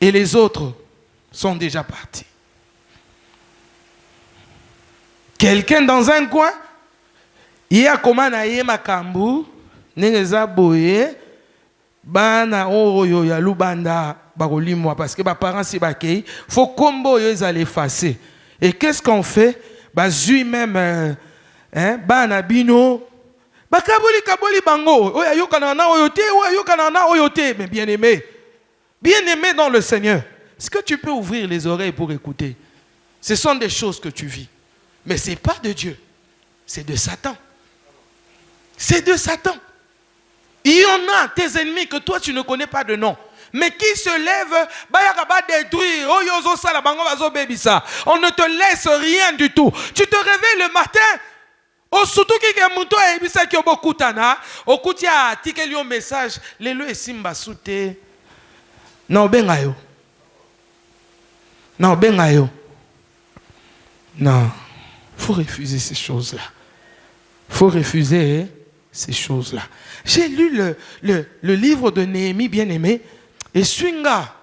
et les autres sont déjà partis. Quelqu'un dans un coin, il y a comment na ye makambu, nengeza boye, bana oyo ya lubanda barolimwa parce que ba parents si bakei, faut combo yo ils allaient effacer. Et qu'est-ce qu'on fait? Ba zui même bana bino bakaboli kaboli bango oya yokanana oyote oya yokanana oyote. Mais bien aimé dans le Seigneur, est-ce que tu peux ouvrir les oreilles pour écouter? Ce sont des choses que tu vis, mais ce n'est pas de Dieu, c'est de Satan. C'est de Satan. Il y en a tes ennemis que toi tu ne connais pas de nom, mais qui se lèvent, détruire. On ne te laisse rien du tout. Tu te réveilles le matin. Surtout qui est muto et bisa qui beaucoup tana. Okutia tikeli un message. Lelo et simba soute. Non bengayo. Non bengayo. Non. Faut refuser ces choses-là. Faut refuser ces choses-là. J'ai lu le livre de Néhémie, bien-aimé. Et swinga.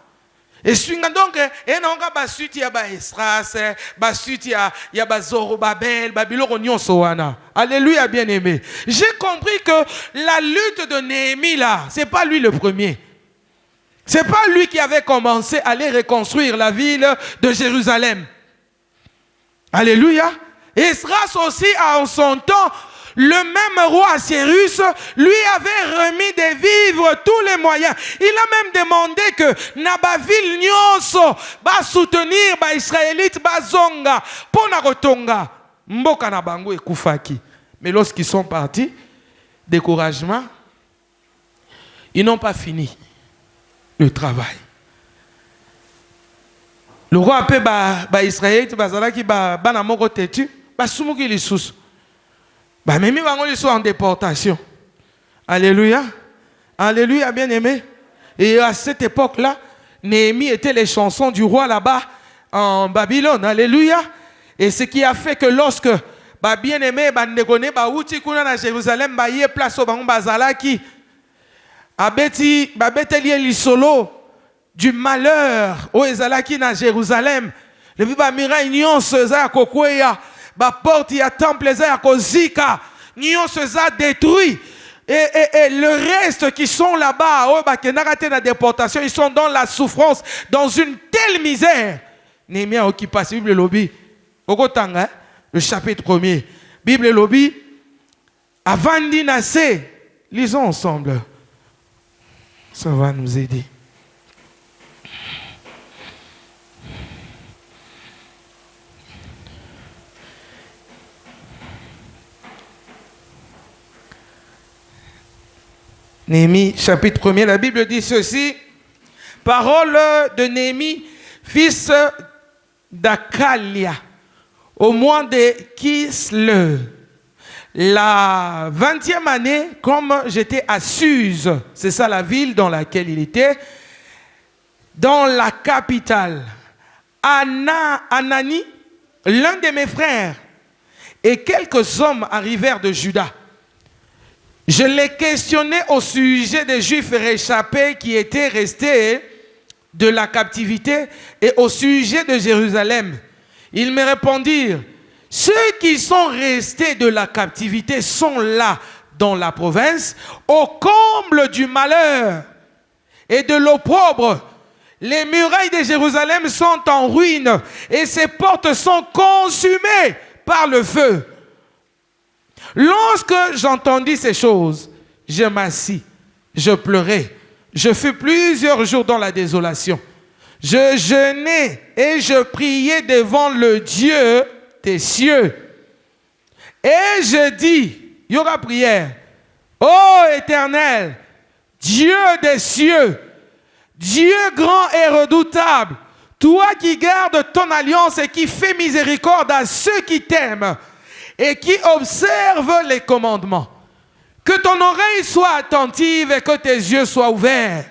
Et swinga donc, et non, basuti ya ba Esdras, basuti ya ba Zorobabel, Babylone nyon soana. Alléluia, bien-aimé. J'ai compris que la lutte de Néhémie là, c'est pas lui le premier. C'est pas lui qui avait commencé à aller reconstruire la ville de Jérusalem. Alléluia. Esdras aussi, en son temps, le même roi Assyrus lui avait remis des vivres, tous les moyens. Il a même demandé que Nabaville Nyonso va soutenir les Israélites, Bazonga, Ponarotonga, Mboka Nabango et Koufaki. Mais lorsqu'ils sont partis, découragement, ils n'ont pas fini le travail. Le roi appelé Israël, Bazalaki, Banamoko Tetu, Basumuki Lissous. Même ils sont en déportation. Alléluia. Alléluia, bien-aimé. Et à cette époque-là, Néhémie était les chansons du roi là-bas en Babylone. Alléluia. Et ce qui a fait que lorsque bien-aimé, Bandegone, Outi Kuna na Jérusalem, yé place au Bango Bazalaki, Abeti Lisolo, du malheur, au Ezalaki na Jérusalem, le Biba Mira Nyon Seza Kokweya, porte ya temple ya kozika nyon se za détruit et le reste qui sont là-bas la déportation, ils sont dans la souffrance, dans une telle misère. Néhémie qui passe Bible lobby okotanga le chapitre 1er Bible lobby avant d'inasser, lisons ensemble, ça va nous aider. Néhémie, chapitre 1er, la Bible dit ceci. Parole de Néhémie, fils d'Akalia, au mois de Kislev. La 20e année, comme j'étais à Suse, c'est ça la ville dans laquelle il était, dans la capitale, Anani, l'un de mes frères, et quelques hommes arrivèrent de Juda. Je l'ai questionné au sujet des Juifs réchappés qui étaient restés de la captivité et au sujet de Jérusalem. Ils me répondirent, ceux qui sont restés de la captivité sont là dans la province, au comble du malheur et de l'opprobre. les murailles de Jérusalem sont en ruine et ses portes sont consumées par le feu. Lorsque j'entendis ces choses, je m'assis, je pleurais, je fus plusieurs jours dans la désolation. Je jeûnais et je priais devant le Dieu des cieux. Et je dis, il y aura prière, ô Éternel, Dieu des cieux, Dieu grand et redoutable, toi qui gardes ton alliance et qui fais miséricorde à ceux qui t'aiment et qui observent les commandements. Que ton oreille soit attentive et que tes yeux soient ouverts.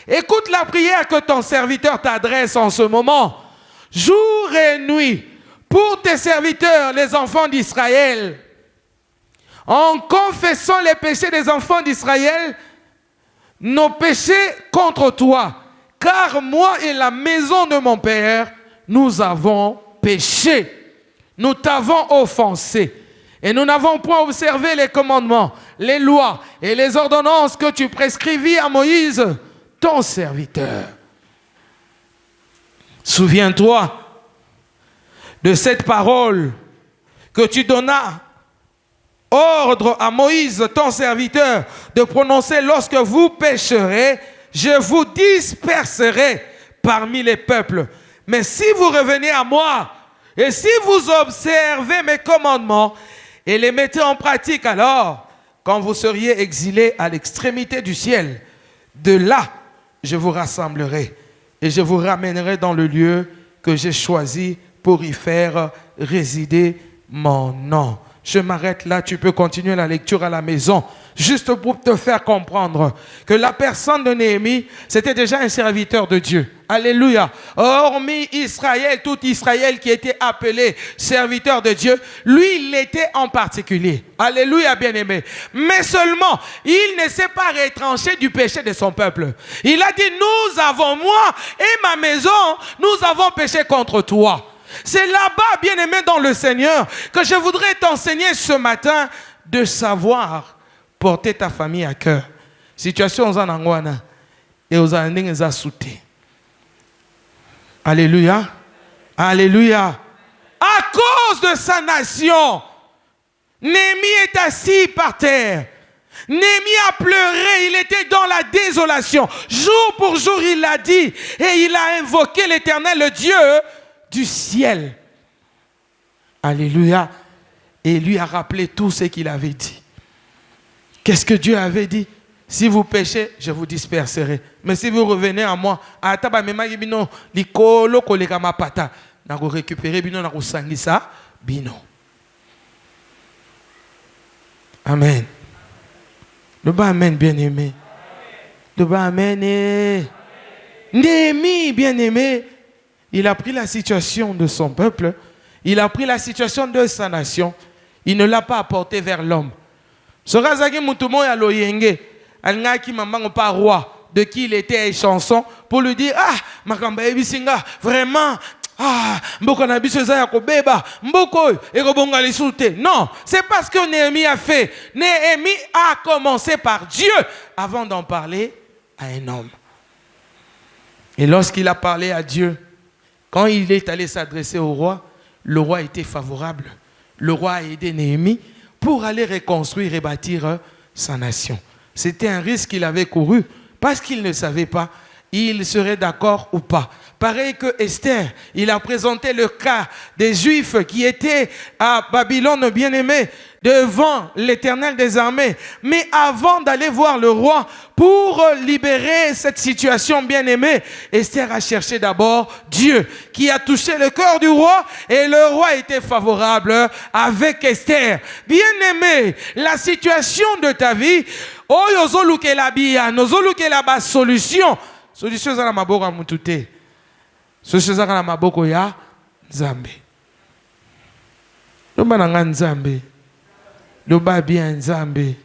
Écoute la prière que ton serviteur t'adresse en ce moment, jour et nuit, pour tes serviteurs, les enfants d'Israël. En confessant les péchés des enfants d'Israël, nos péchés contre toi, car moi et la maison de mon Père, nous avons péché. Nous t'avons offensé et nous n'avons point observé les commandements, les lois et les ordonnances que tu prescrivis à Moïse, ton serviteur. Souviens-toi de cette parole que tu donnas ordre à Moïse, ton serviteur, de prononcer lorsque vous pécherez, je vous disperserai parmi les peuples. Mais si vous revenez à moi, et si vous observez mes commandements et les mettez en pratique, alors, quand vous seriez exilés à l'extrémité du ciel, de là, je vous rassemblerai et je vous ramènerai dans le lieu que j'ai choisi pour y faire résider mon nom. Je m'arrête là, tu peux continuer la lecture à la maison, juste pour te faire comprendre que la personne de Néhémie, c'était déjà un serviteur de Dieu. Alléluia. Hormis Israël, tout Israël qui était appelé serviteur de Dieu, lui, il l'était en particulier. Alléluia, bien-aimé. Mais seulement, il ne s'est pas retranché du péché de son peuple. Il a dit, nous avons, moi et ma maison, nous avons péché contre toi. C'est là-bas, bien-aimé dans le Seigneur, que je voudrais t'enseigner ce matin de savoir porter ta famille à cœur. Situation aux anangwana et aux anenges asouté. Alléluia. Alléluia. À cause de sa nation, Néhémie est assis par terre. Néhémie a pleuré, il était dans la désolation. Jour pour jour, il l'a dit et il a invoqué l'Éternel, le Dieu du ciel. Alléluia. Et lui a rappelé tout ce qu'il avait dit. Qu'est-ce que Dieu avait dit? Si vous péchez, je vous disperserai. Mais si vous revenez à moi, Amen. Le bas amen, bien-aimé. Le bas amen. Néhémie, bien-aimé, il a pris la situation de son peuple, il a pris la situation de sa nation, il ne l'a pas apporté vers l'homme. Sorazaki Mutumo ya loyenge, alngaki mamango pas roi, de qui il était chanson, pour lui dire, ah, makamba ebisinga, vraiment, ah, mboko na biso za ya kobeba, mboko ekobonga lisute. Non, c'est parce que Néhémie a fait. Néhémie a commencé par Dieu avant d'en parler à un homme. Et lorsqu'il a parlé à Dieu, quand il est allé s'adresser au roi, le roi était favorable. Le roi a aidé Néhémie pour aller reconstruire et bâtir sa nation. C'était un risque qu'il avait couru parce qu'il ne savait pas il serait d'accord ou pas. Pareil que Esther, il a présenté le cas des Juifs qui étaient à Babylone, bien-aimés, devant l'Éternel des armées. Mais avant d'aller voir le roi pour libérer cette situation, bien-aimée, Esther a cherché d'abord Dieu, qui a touché le cœur du roi, et le roi était favorable avec Esther. Bien-aimé, la situation de ta vie, solution za na maboko ya mutu te. Solution za na maboko ya Nzambe. Loba na nga Nzambe. Loba bien Nzambe.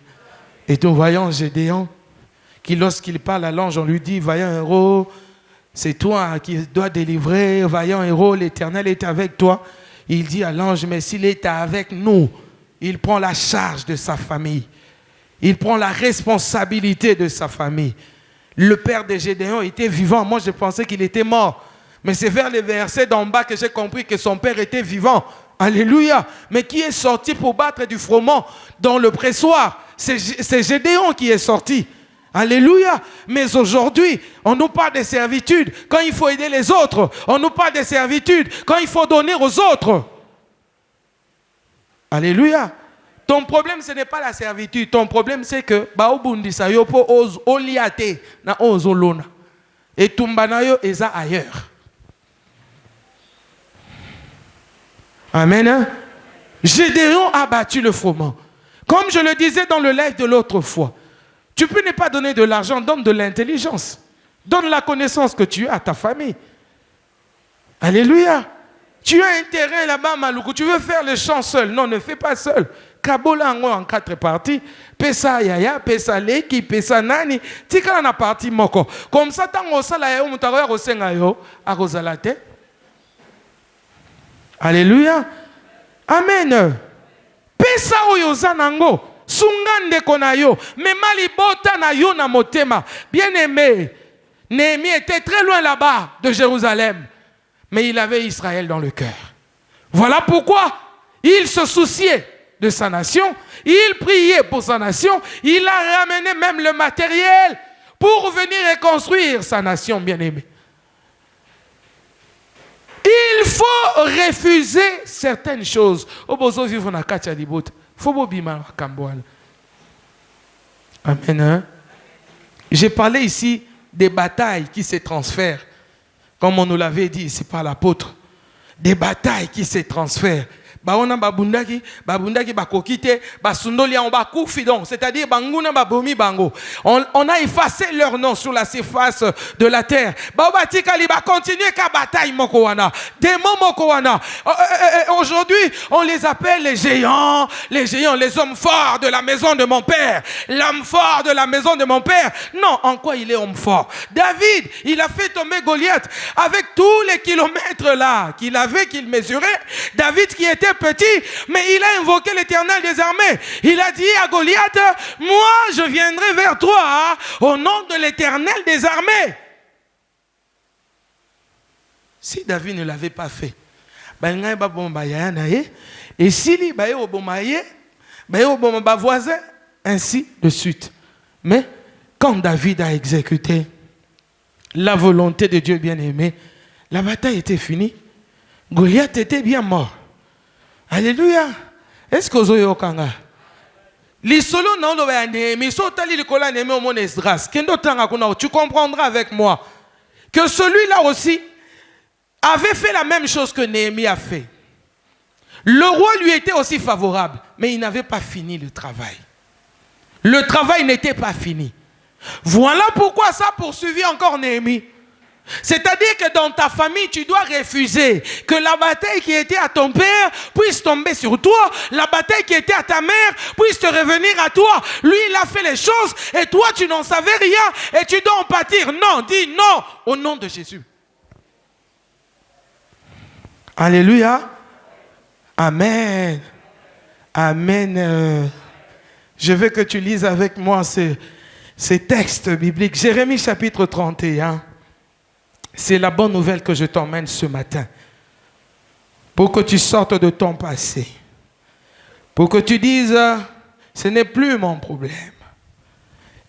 Et ton voyant Gédéon, qui lorsqu'il parle à l'ange, on lui dit, vaillant héros, c'est toi qui dois délivrer, vaillant héros, l'Éternel est avec toi. Il dit à l'ange, mais s'il est avec nous, il prend la charge de sa famille. Il prend la responsabilité de sa famille. Le père de Gédéon était vivant. Moi, je pensais qu'il était mort. Mais c'est vers les versets d'en bas que j'ai compris que son père était vivant. Alléluia. Mais qui est sorti pour battre du froment dans le pressoir? C'est Gédéon qui est sorti. Alléluia. Mais aujourd'hui, on nous parle de servitude quand il faut aider les autres. On nous parle de servitude quand il faut donner aux autres. Alléluia. Ton problème, ce n'est pas la servitude. Ton problème, c'est que et tumbanayo eza ailleurs. Amen. Gédéon a battu le froment. Comme je le disais dans le live de l'autre fois, tu peux ne pas donner de l'argent, donne de l'intelligence. Donne la connaissance que tu as à ta famille. Alléluia. Tu as un terrain là-bas, Maloukou, tu veux faire le champ seul. Non, ne fais pas seul. Kabola en 4 parties. Pesa yaya, pesa leki, pesa nani. Tika na partie moko. Comme ça, tant on sala yo, mutaroya rosenga yo, arozalate. Alléluia. Amen. Pesa oyo zanango. Sungande konayo. Memali bota na yo na motema. Bien aimé. Néhémie était très loin là-bas de Jérusalem. Mais il avait Israël dans le cœur. Voilà pourquoi il se souciait de sa nation. Il priait pour sa nation. Il a ramené même le matériel pour venir reconstruire sa nation, bien-aimée. Il faut refuser certaines choses. Amen. J'ai parlé ici des batailles qui se transfèrent. Comme on nous l'avait dit ici par l'apôtre. Des batailles qui se transfèrent. On a effacé leur nom sur la surface de la terre. Aujourd'hui, on les appelle les géants, les hommes forts de la maison de mon père. L'homme fort de la maison de mon père. Non, en quoi il est homme fort? David, il a fait tomber Goliath avec tous les kilomètres là qu'il avait, qu'il mesurait. David qui était petit, mais il a invoqué l'Éternel des armées. Il a dit à Goliath, moi je viendrai vers toi au nom de l'Éternel des armées. Si David ne l'avait pas fait, et s'il voisin, ainsi de suite. Mais quand David a exécuté la volonté de Dieu bien-aimé, la bataille était finie. Goliath était bien mort. Alléluia. Est-ce que vous avez okanga? L'isolo non lo Néhémie, sotali likola Néhémie au monde Esdras. Kendo tanga kuna, tu comprendras avec moi que celui-là aussi avait fait la même chose que Néhémie a fait. Le roi lui était aussi favorable, mais il n'avait pas fini le travail. Le travail n'était pas fini. Voilà pourquoi ça poursuivit encore Néhémie. C'est-à-dire que dans ta famille, tu dois refuser que la bataille qui était à ton père puisse tomber sur toi. La bataille qui était à ta mère puisse te revenir à toi. Lui, il a fait les choses et toi, tu n'en savais rien et tu dois en pâtir. Non, dis non au nom de Jésus. Alléluia. Amen. Amen. Je veux que tu lises avec moi ces textes bibliques. Jérémie chapitre 31. C'est la bonne nouvelle que je t'emmène ce matin. Pour que tu sortes de ton passé. Pour que tu dises, ce n'est plus mon problème.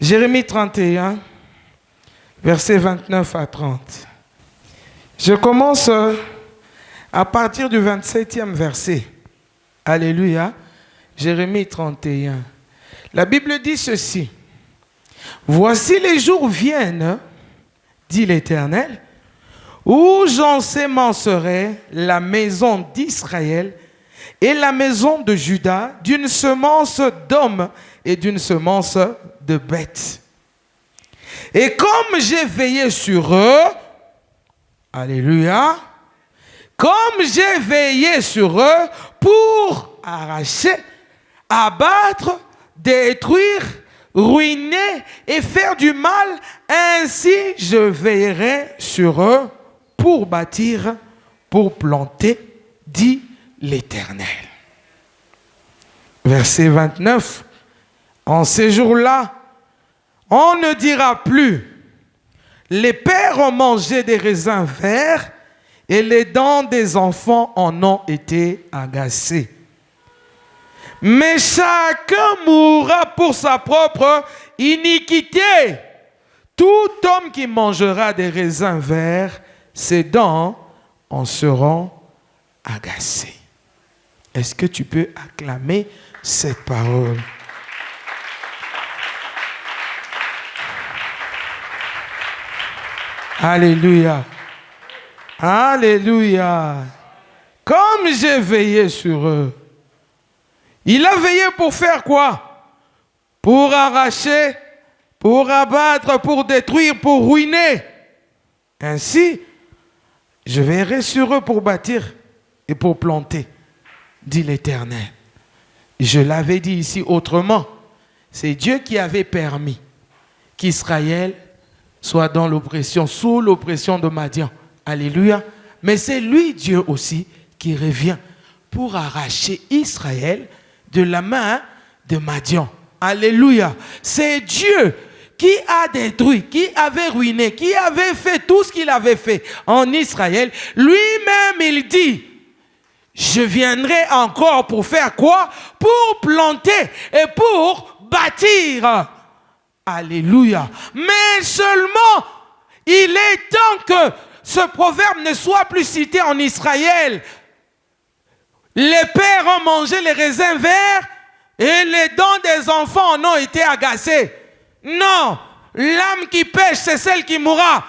Jérémie 31, versets 29 à 30. Je commence à partir du 27e verset. Alléluia. Jérémie 31. La Bible dit ceci. Voici les jours viennent, dit l'Éternel, où j'ensemencerai la maison d'Israël et la maison de Juda d'une semence d'hommes et d'une semence de bêtes. Et comme j'ai veillé sur eux, alléluia, comme j'ai veillé sur eux pour arracher, abattre, détruire, ruiner et faire du mal, ainsi je veillerai sur eux pour bâtir, pour planter, dit l'Éternel. Verset 29. En ces jours-là, on ne dira plus Les pères ont mangé des raisins verts et les dents des enfants en ont été agacées. Mais chacun mourra pour sa propre iniquité. Tout homme qui mangera des raisins verts, ses dents en seront agacées. Est-ce que tu peux acclamer cette parole? Alléluia. Alléluia. Comme j'ai veillé sur eux. Il a veillé pour faire quoi? Pour arracher, pour abattre, pour détruire, pour ruiner. Ainsi, je veillerai sur eux pour bâtir et pour planter, dit l'Éternel. Je l'avais dit ici autrement. C'est Dieu qui avait permis qu'Israël soit dans l'oppression, sous l'oppression de Madian. Alléluia. Mais c'est lui, Dieu aussi, qui revient pour arracher Israël de la main de Madian. Alléluia. C'est Dieu qui a détruit, qui avait ruiné, qui avait fait tout ce qu'il avait fait en Israël. Lui-même, il dit, je viendrai encore pour faire quoi? Pour planter et pour bâtir. Alléluia. Mais seulement, il est temps que ce proverbe ne soit plus cité en Israël. Les pères ont mangé les raisins verts et les dents des enfants en ont été agacées. Non, l'âme qui pêche, c'est celle qui mourra.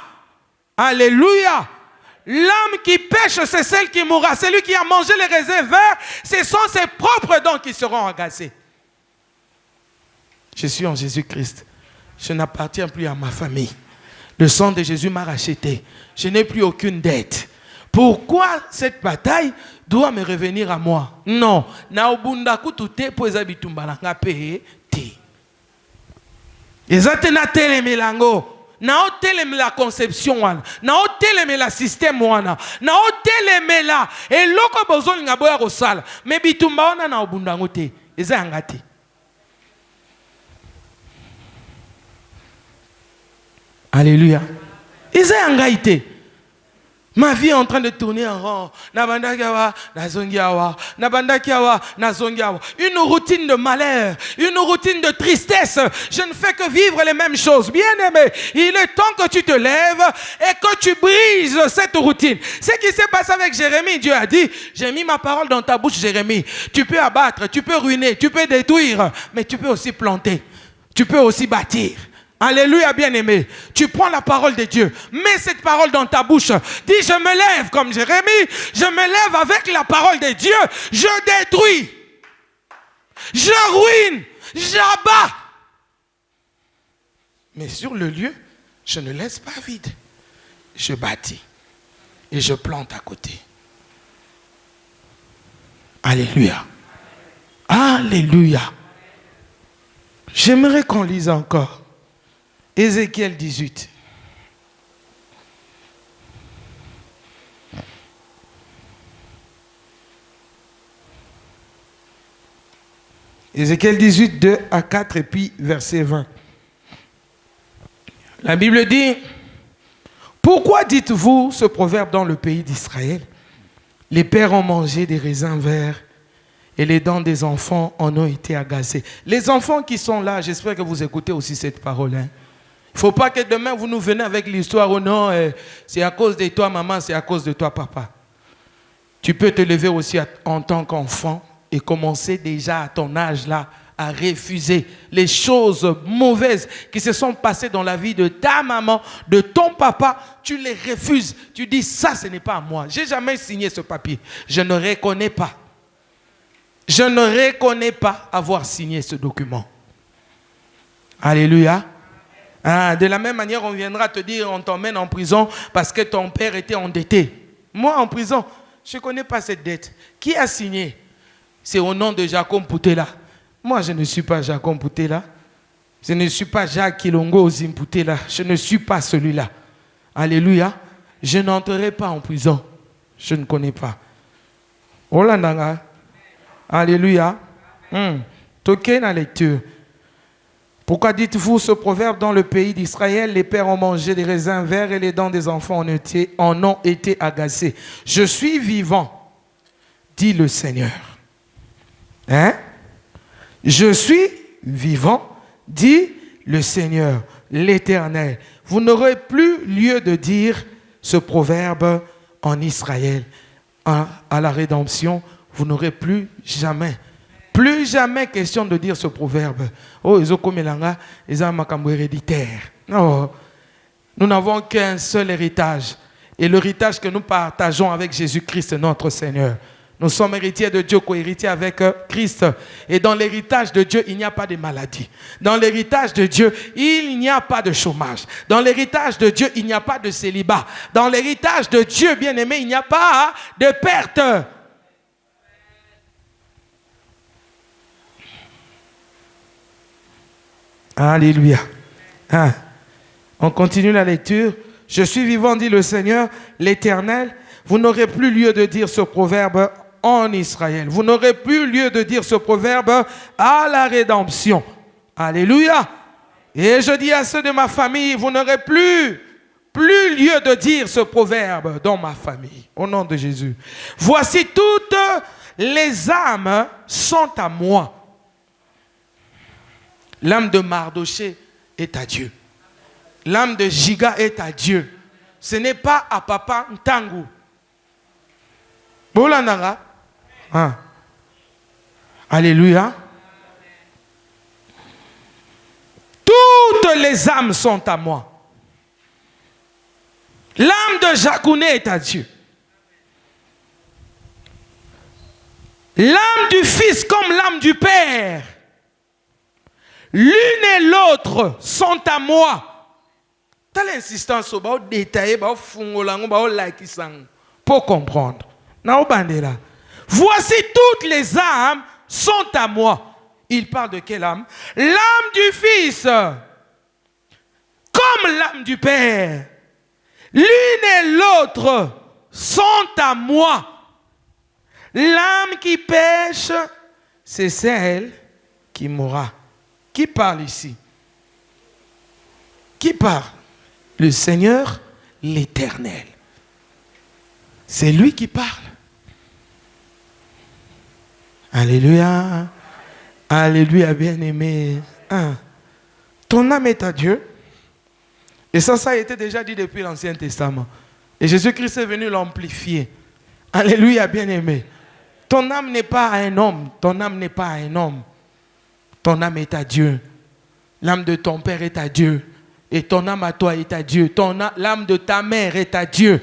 Alléluia. L'âme qui pêche, c'est celle qui mourra. Celui qui a mangé les raisins verts, ce sont ses propres dents qui seront agacées. Je suis en Jésus-Christ. Je n'appartiens plus à ma famille. Le sang de Jésus m'a racheté. Je n'ai plus aucune dette. Pourquoi cette bataille doit me revenir à moi? Non. Naobundaku tute po ezabitumbalanga pe te. Ezatena telemelango. Nao telemela conception wana. Nao telemela système wana. Nao telemela eloko bozolinga boya kosala. Me bitumba wana naobundango te. Ezanga te. Alléluia. Ezanga ite. Ma vie est en train de tourner en rond. Une routine de malheur, une routine de tristesse. Je ne fais que vivre les mêmes choses. Bien-aimé, il est temps que tu te lèves et que tu brises cette routine. Ce qui s'est passé avec Jérémie, Dieu a dit, j'ai mis ma parole dans ta bouche, Jérémie. Tu peux abattre, tu peux ruiner, tu peux détruire, mais tu peux aussi planter. Tu peux aussi bâtir. Alléluia, bien-aimé. Tu prends la parole de Dieu. Mets cette parole dans ta bouche. Dis, je me lève comme Jérémie. Je me lève avec la parole de Dieu. Je détruis. Je ruine. J'abats. Mais sur le lieu, je ne laisse pas vide. Je bâtis. Et je plante à côté. Alléluia. Alléluia. J'aimerais qu'on lise encore. Ézéchiel 18. Ézéchiel 18, 2 à 4 et puis verset 20. La Bible dit, pourquoi dites-vous ce proverbe dans le pays d'Israël? Les pères ont mangé des raisins verts et les dents des enfants en ont été agacées. Les enfants qui sont là, j'espère que vous écoutez aussi cette parole. Il ne faut pas que demain vous nous venez avec l'histoire, oh non, c'est à cause de toi maman, c'est à cause de toi papa. Tu peux te lever aussi en tant qu'enfant et commencer déjà à ton âge là à refuser les choses mauvaises qui se sont passées dans la vie de ta maman, de ton papa. Tu les refuses. Tu dis ça, ce n'est pas à moi. Je n'ai jamais signé ce papier. Je ne reconnais pas. Je ne reconnais pas avoir signé ce document. Alléluia. De la même manière, on viendra te dire, on t'emmène en prison parce que ton père était endetté. Moi, en prison, je ne connais pas cette dette. Qui a signé? C'est au nom de Jacob Poutela. Moi, je ne suis pas Jacob Poutela. Je ne suis pas Jacques Kilongo Zimputela. Je ne suis pas celui-là. Alléluia. Je n'entrerai pas en prison. Je ne connais pas. Olandanga. Alléluia. Toquez la lecture. Pourquoi dites-vous ce proverbe dans le pays d'Israël? Les pères ont mangé des raisins verts et les dents des enfants en ont été agacées. Je suis vivant, dit le Seigneur. Hein? Je suis vivant, dit le Seigneur, l'Éternel. Vous n'aurez plus lieu de dire ce proverbe en Israël. À la rédemption, vous n'aurez plus jamais question de dire ce proverbe. Oh, ils ont comme ils ont un héréditaire. Non, nous n'avons qu'un seul héritage. Et l'héritage que nous partageons avec Jésus-Christ, notre Seigneur. Nous sommes héritiers de Dieu, co-héritiers avec Christ. Et dans l'héritage de Dieu, il n'y a pas de maladie. Dans l'héritage de Dieu, il n'y a pas de chômage. Dans l'héritage de Dieu, il n'y a pas de célibat. Dans l'héritage de Dieu, bien-aimé, il n'y a pas de perte. Alléluia. Hein. On continue la lecture. Je suis vivant, dit le Seigneur, l'Éternel. Vous n'aurez plus lieu de dire ce proverbe en Israël. Vous n'aurez plus lieu de dire ce proverbe à la rédemption. Alléluia. Et je dis à ceux de ma famille, vous n'aurez plus lieu de dire ce proverbe dans ma famille. Au nom de Jésus. Voici toutes les âmes sont à moi. L'âme de Mardoché est à Dieu. L'âme de Giga est à Dieu. Ce n'est pas à papa Ntangu. Bolandanga. Ah. Alléluia. Toutes les âmes sont à moi. L'âme de Jacouné est à Dieu. L'âme du Fils comme l'âme du Père. L'une et l'autre sont à moi. T'as l'insistance au détailler, pour comprendre. Voici toutes les âmes sont à moi. Il parle de quelle âme? L'âme du Fils, comme l'âme du Père. L'une et l'autre sont à moi. L'âme qui pêche, c'est celle qui mourra. Qui parle ici? Qui parle? Le Seigneur, l'Éternel. C'est lui qui parle. Alléluia. Alléluia, bien-aimé. Ton âme est à Dieu. Et ça a été déjà dit depuis l'Ancien Testament. Et Jésus-Christ est venu l'amplifier. Alléluia, bien-aimé. Ton âme n'est pas à un homme. Ton âme n'est pas à un homme. Ton âme est à Dieu. L'âme de ton père est à Dieu. Et ton âme à toi est à Dieu. L'âme de ta mère est à Dieu.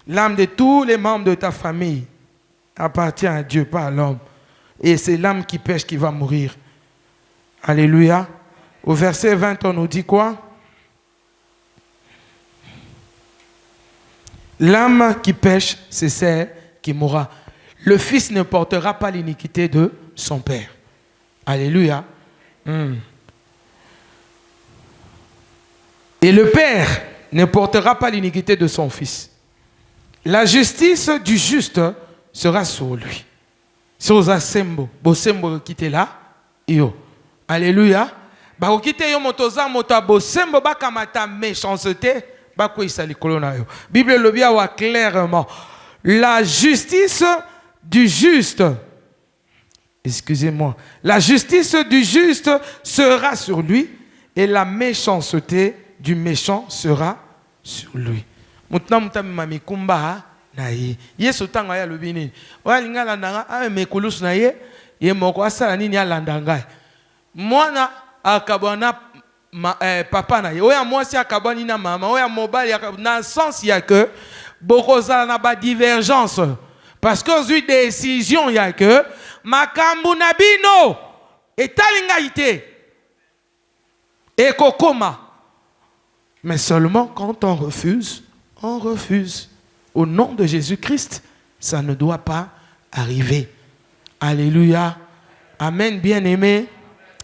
L'âme de tous les membres de ta famille appartient à Dieu, pas à l'homme. Et c'est l'âme qui pêche qui va mourir. Alléluia. Au verset 20, on nous dit quoi? L'âme qui pêche, c'est celle qui mourra. Le fils ne portera pas l'iniquité de son père. Alléluia. Et le père ne portera pas l'iniquité de son fils. La justice du juste sera sur lui. Sur Zasembo. Bosembo quitte là. Yo. Alléluia. Ba quitte yo motoza mota bosembo ba kamata méchanceté. Ba ko isali kolona yo. Bible le bien wa clairement. La justice du juste. Excusez-moi. La justice du juste sera sur lui et la méchanceté du méchant sera sur lui. Maintenant, mami kumba na ye. Yesu tanga ya lubini. Wa linga landanga a mekulus na ye. Ye moko asala nini ya landanga. Mwana akabona papa na ye. Oya mwasi akaboni na mama. Oya mobali na le sens ya que bokoza na ba divergence. Parce que aux décision ya que makambu na bino etalinga ite. Et kokoma. Mais seulement quand on refuse, on refuse. Au nom de Jésus-Christ, ça ne doit pas arriver. Alléluia. Amen, bien-aimé.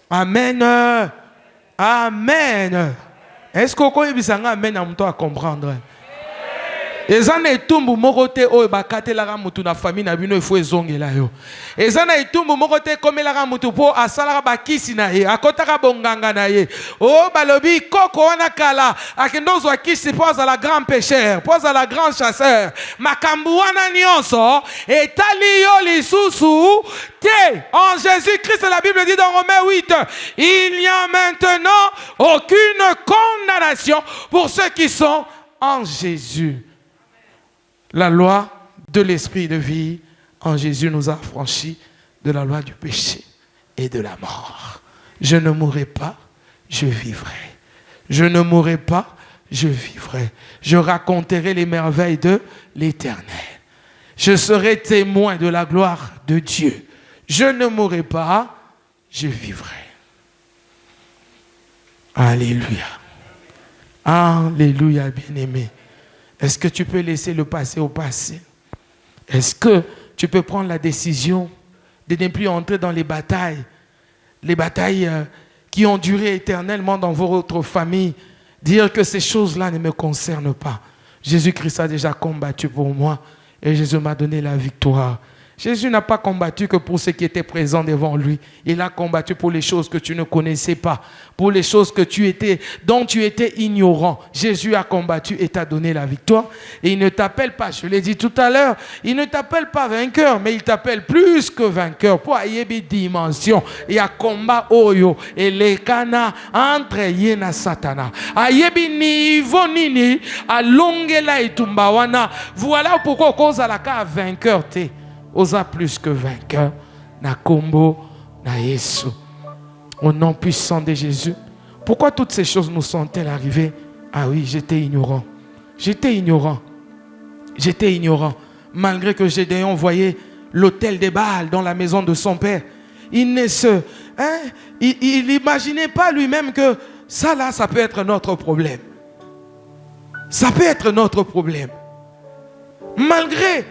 Amen. Amen. Est-ce qu'on peut amen à comprendre? Ezana etumbu moko te oyo bakatelaka mutu na famille na bino ifo ezongela yo. Ezana etumbu moko te komelaka mutu po asalaka bakisi na ye, akotaka bonganga na ye. Oh balobi koko wana kala akendo zwa kisi po azala grand pêcheur, po azala grand chasseur. Makambu wana nyonso etali yo lisusu te. En Jésus-Christ, la Bible dit dans Romains 8, il n'y a maintenant aucune condamnation pour ceux qui sont en Jésus. La loi de l'esprit de vie en Jésus nous a affranchis de la loi du péché et de la mort. Je ne mourrai pas, je vivrai. Je ne mourrai pas, je vivrai. Je raconterai les merveilles de l'Éternel. Je serai témoin de la gloire de Dieu. Je ne mourrai pas, je vivrai. Alléluia. Alléluia, bien-aimé. Est-ce que tu peux laisser le passé au passé? Est-ce que tu peux prendre la décision de ne plus entrer dans les batailles qui ont duré éternellement dans votre famille, dire que ces choses-là ne me concernent pas. Jésus-Christ a déjà combattu pour moi et Jésus m'a donné la victoire. Jésus n'a pas combattu que pour ceux qui étaient présents devant lui. Il a combattu pour les choses que tu ne connaissais pas, pour les choses dont tu étais ignorant. Jésus a combattu et t'a donné la victoire. Et il ne t'appelle pas, je l'ai dit tout à l'heure, il ne t'appelle pas vainqueur, mais il t'appelle plus que vainqueur. Pour ayebi dimension, il y a combat oyo et les kana entre yena satana. Ayebi niveau nini a longela etumbawana. Voilà pourquoi cause à la cas vainqueur te. Osa plus que vainqueur, na kombo, na Yesu. Au nom puissant de Jésus. Pourquoi toutes ces choses nous sont-elles arrivées? Ah oui, j'étais ignorant. J'étais ignorant. J'étais ignorant. Malgré que Gédéon voyait l'autel des Baals dans la maison de son père, il n'imaginait pas lui-même que ça là, ça peut être notre problème. Ça peut être notre problème. Malgré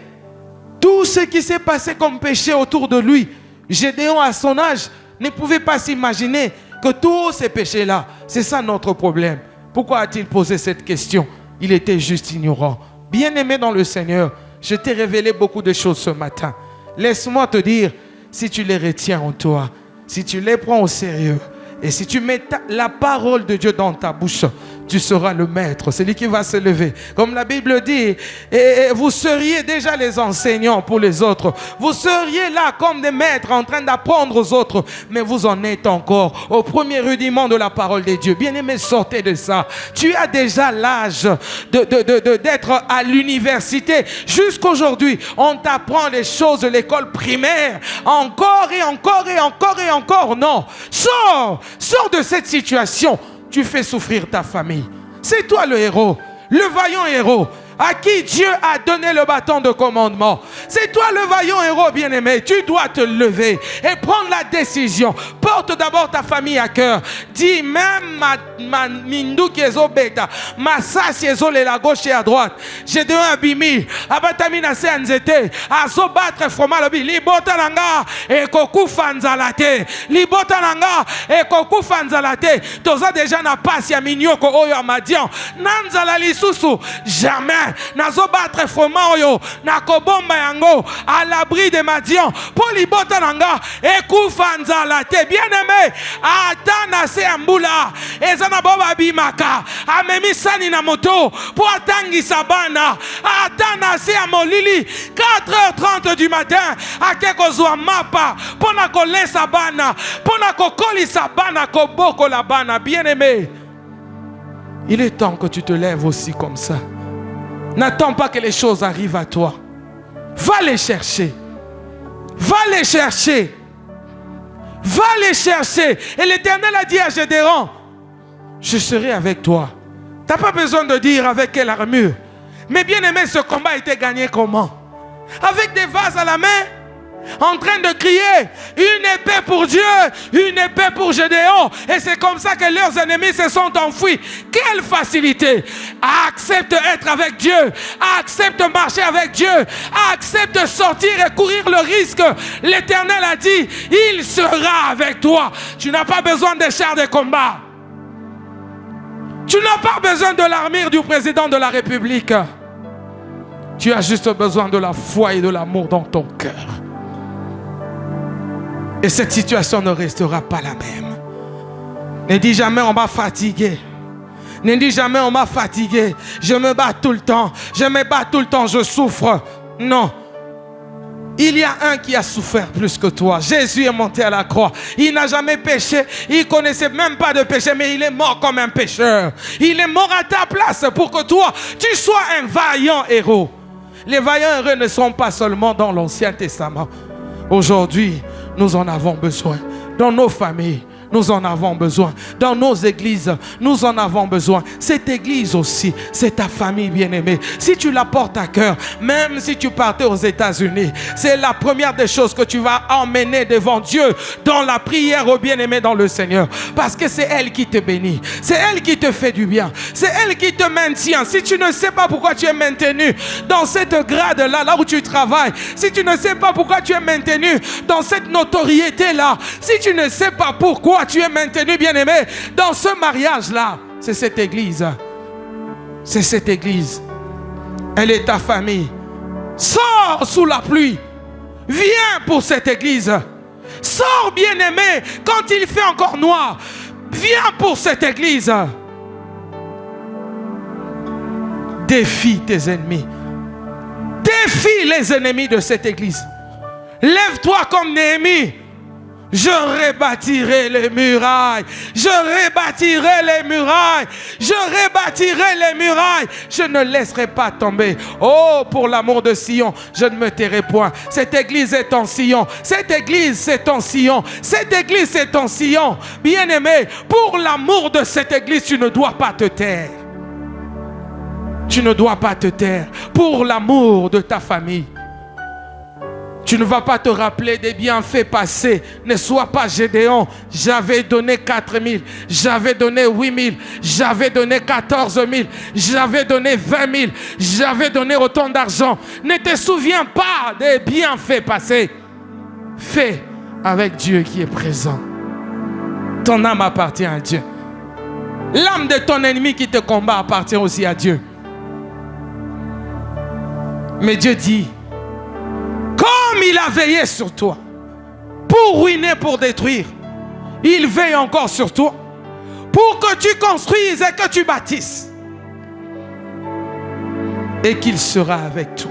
tout ce qui s'est passé comme péché autour de lui, Gédéon à son âge ne pouvait pas s'imaginer que tous ces péchés-là, c'est ça notre problème. Pourquoi a-t-il posé cette question? Il était juste ignorant. Bien-aimé dans le Seigneur, je t'ai révélé beaucoup de choses ce matin. Laisse-moi te dire, si tu les retiens en toi, si tu les prends au sérieux, et si tu mets la parole de Dieu dans ta bouche, tu seras le maître, celui qui va se lever. Comme la Bible dit, et vous seriez déjà les enseignants pour les autres. Vous seriez là comme des maîtres en train d'apprendre aux autres. Mais vous en êtes encore au premier rudiment de la parole de Dieu. Bien-aimé, sortez de ça. Tu as déjà l'âge d'être à l'université. Jusqu'aujourd'hui, on t'apprend les choses de l'école primaire. Encore et encore et encore et encore. Non. Sors de cette situation. Tu fais souffrir ta famille. C'est toi le héros, le vaillant héros, à qui Dieu a donné le bâton de commandement. C'est toi le vaillant héros, bien-aimé. Tu dois te lever et prendre la décision. Porte d'abord ta famille à cœur. Dis même ma mindu qui est au bêta, ma sassi est la gauche et à droite. J'ai de un bimi, abatamina se anzete, azo battre fromalobi, libota nanga et koku fanzalate, libota nanga et koku fanzalate. Toza déjà na passe ya minyoko oyo amadian, nanzala lisusu, jamais. Nazo battre fromant oyo, na kobomba yango, à l'abri de Madian, pour libota nanga et koku fanzalate. Bien-aimé, atana se ambula, ezana boba bimaka, amemi sani na moto, pour atangi sabana, atana se amolili, 4h30 du matin, akeko zwa mapa, pour na kole sabana, pour na kokoli sabana, koboko la bana. Bien-aimé, il est temps que tu te lèves aussi comme ça. N'attends pas que les choses arrivent à toi. Va les chercher. Va les chercher. Va les chercher. Et l'Éternel a dit à Gédéon, je serai avec toi. Tu n'as pas besoin de dire avec quelle armure. Mais bien aimé, ce combat a été gagné comment? Avec des vases à la main, en train de crier, une épée pour Dieu, une épée pour Gédéon. Et c'est comme ça que leurs ennemis se sont enfuis. Quelle facilité! Accepte d'être avec Dieu, accepte de marcher avec Dieu, accepte de sortir et courir le risque. L'Éternel a dit, il sera avec toi. Tu n'as pas besoin des chars de combat. Tu n'as pas besoin de l'armure du président de la République. Tu as juste besoin de la foi et de l'amour dans ton cœur. Et cette situation ne restera pas la même. Ne dis jamais on m'a fatigué. Ne dis jamais on m'a fatigué. Je me bats tout le temps. Je me bats tout le temps. Je souffre. Non. Il y a un qui a souffert plus que toi. Jésus est monté à la croix. Il n'a jamais péché. Il ne connaissait même pas de péché, mais il est mort comme un pécheur. Il est mort à ta place pour que toi, tu sois un vaillant héros. Les vaillants héros ne sont pas seulement dans l'Ancien Testament. Aujourd'hui, nous en avons besoin. Dans nos familles, nous en avons besoin. Dans nos églises, nous en avons besoin. Cette église aussi, c'est ta famille bien-aimée. Si tu la portes à cœur, même si tu partais aux États-Unis, c'est la première des choses que tu vas emmener devant Dieu dans la prière au bien-aimé dans le Seigneur. Parce que c'est elle qui te bénit. C'est elle qui te fait du bien. C'est elle qui te maintient. Si tu ne sais pas pourquoi tu es maintenu dans cette grade-là, là où tu travailles, si tu ne sais pas pourquoi tu es maintenu dans cette notoriété-là, si tu ne sais pas pourquoi tu es maintenu, bien-aimé, dans ce mariage-là, c'est cette église. C'est cette église. Elle est ta famille. Sors sous la pluie. Viens pour cette église. Sors, bien-aimé, quand il fait encore noir. Viens pour cette église. Défie tes ennemis. Défie les ennemis de cette église. Lève-toi comme Néhémie. Je rebâtirai les murailles. Je rebâtirai les murailles. Je rebâtirai les murailles. Je ne laisserai pas tomber. Oh, pour l'amour de Sion, je ne me tairai point. Cette église est en Sion. Cette église, c'est en Sion. Cette église, c'est en Sion. Bien-aimé, pour l'amour de cette église, tu ne dois pas te taire. Tu ne dois pas te taire. Pour l'amour de ta famille. Tu ne vas pas te rappeler des bienfaits passés. Ne sois pas Gédéon. J'avais donné 4 000. J'avais donné 8 000. J'avais donné 14 000. J'avais donné 20 000. J'avais donné autant d'argent. Ne te souviens pas des bienfaits passés. Fais avec Dieu qui est présent. Ton âme appartient à Dieu. L'âme de ton ennemi qui te combat appartient aussi à Dieu. Mais Dieu dit, comme il a veillé sur toi, pour ruiner, pour détruire, il veille encore sur toi, pour que tu construises et que tu bâtisses. Et qu'il sera avec toi.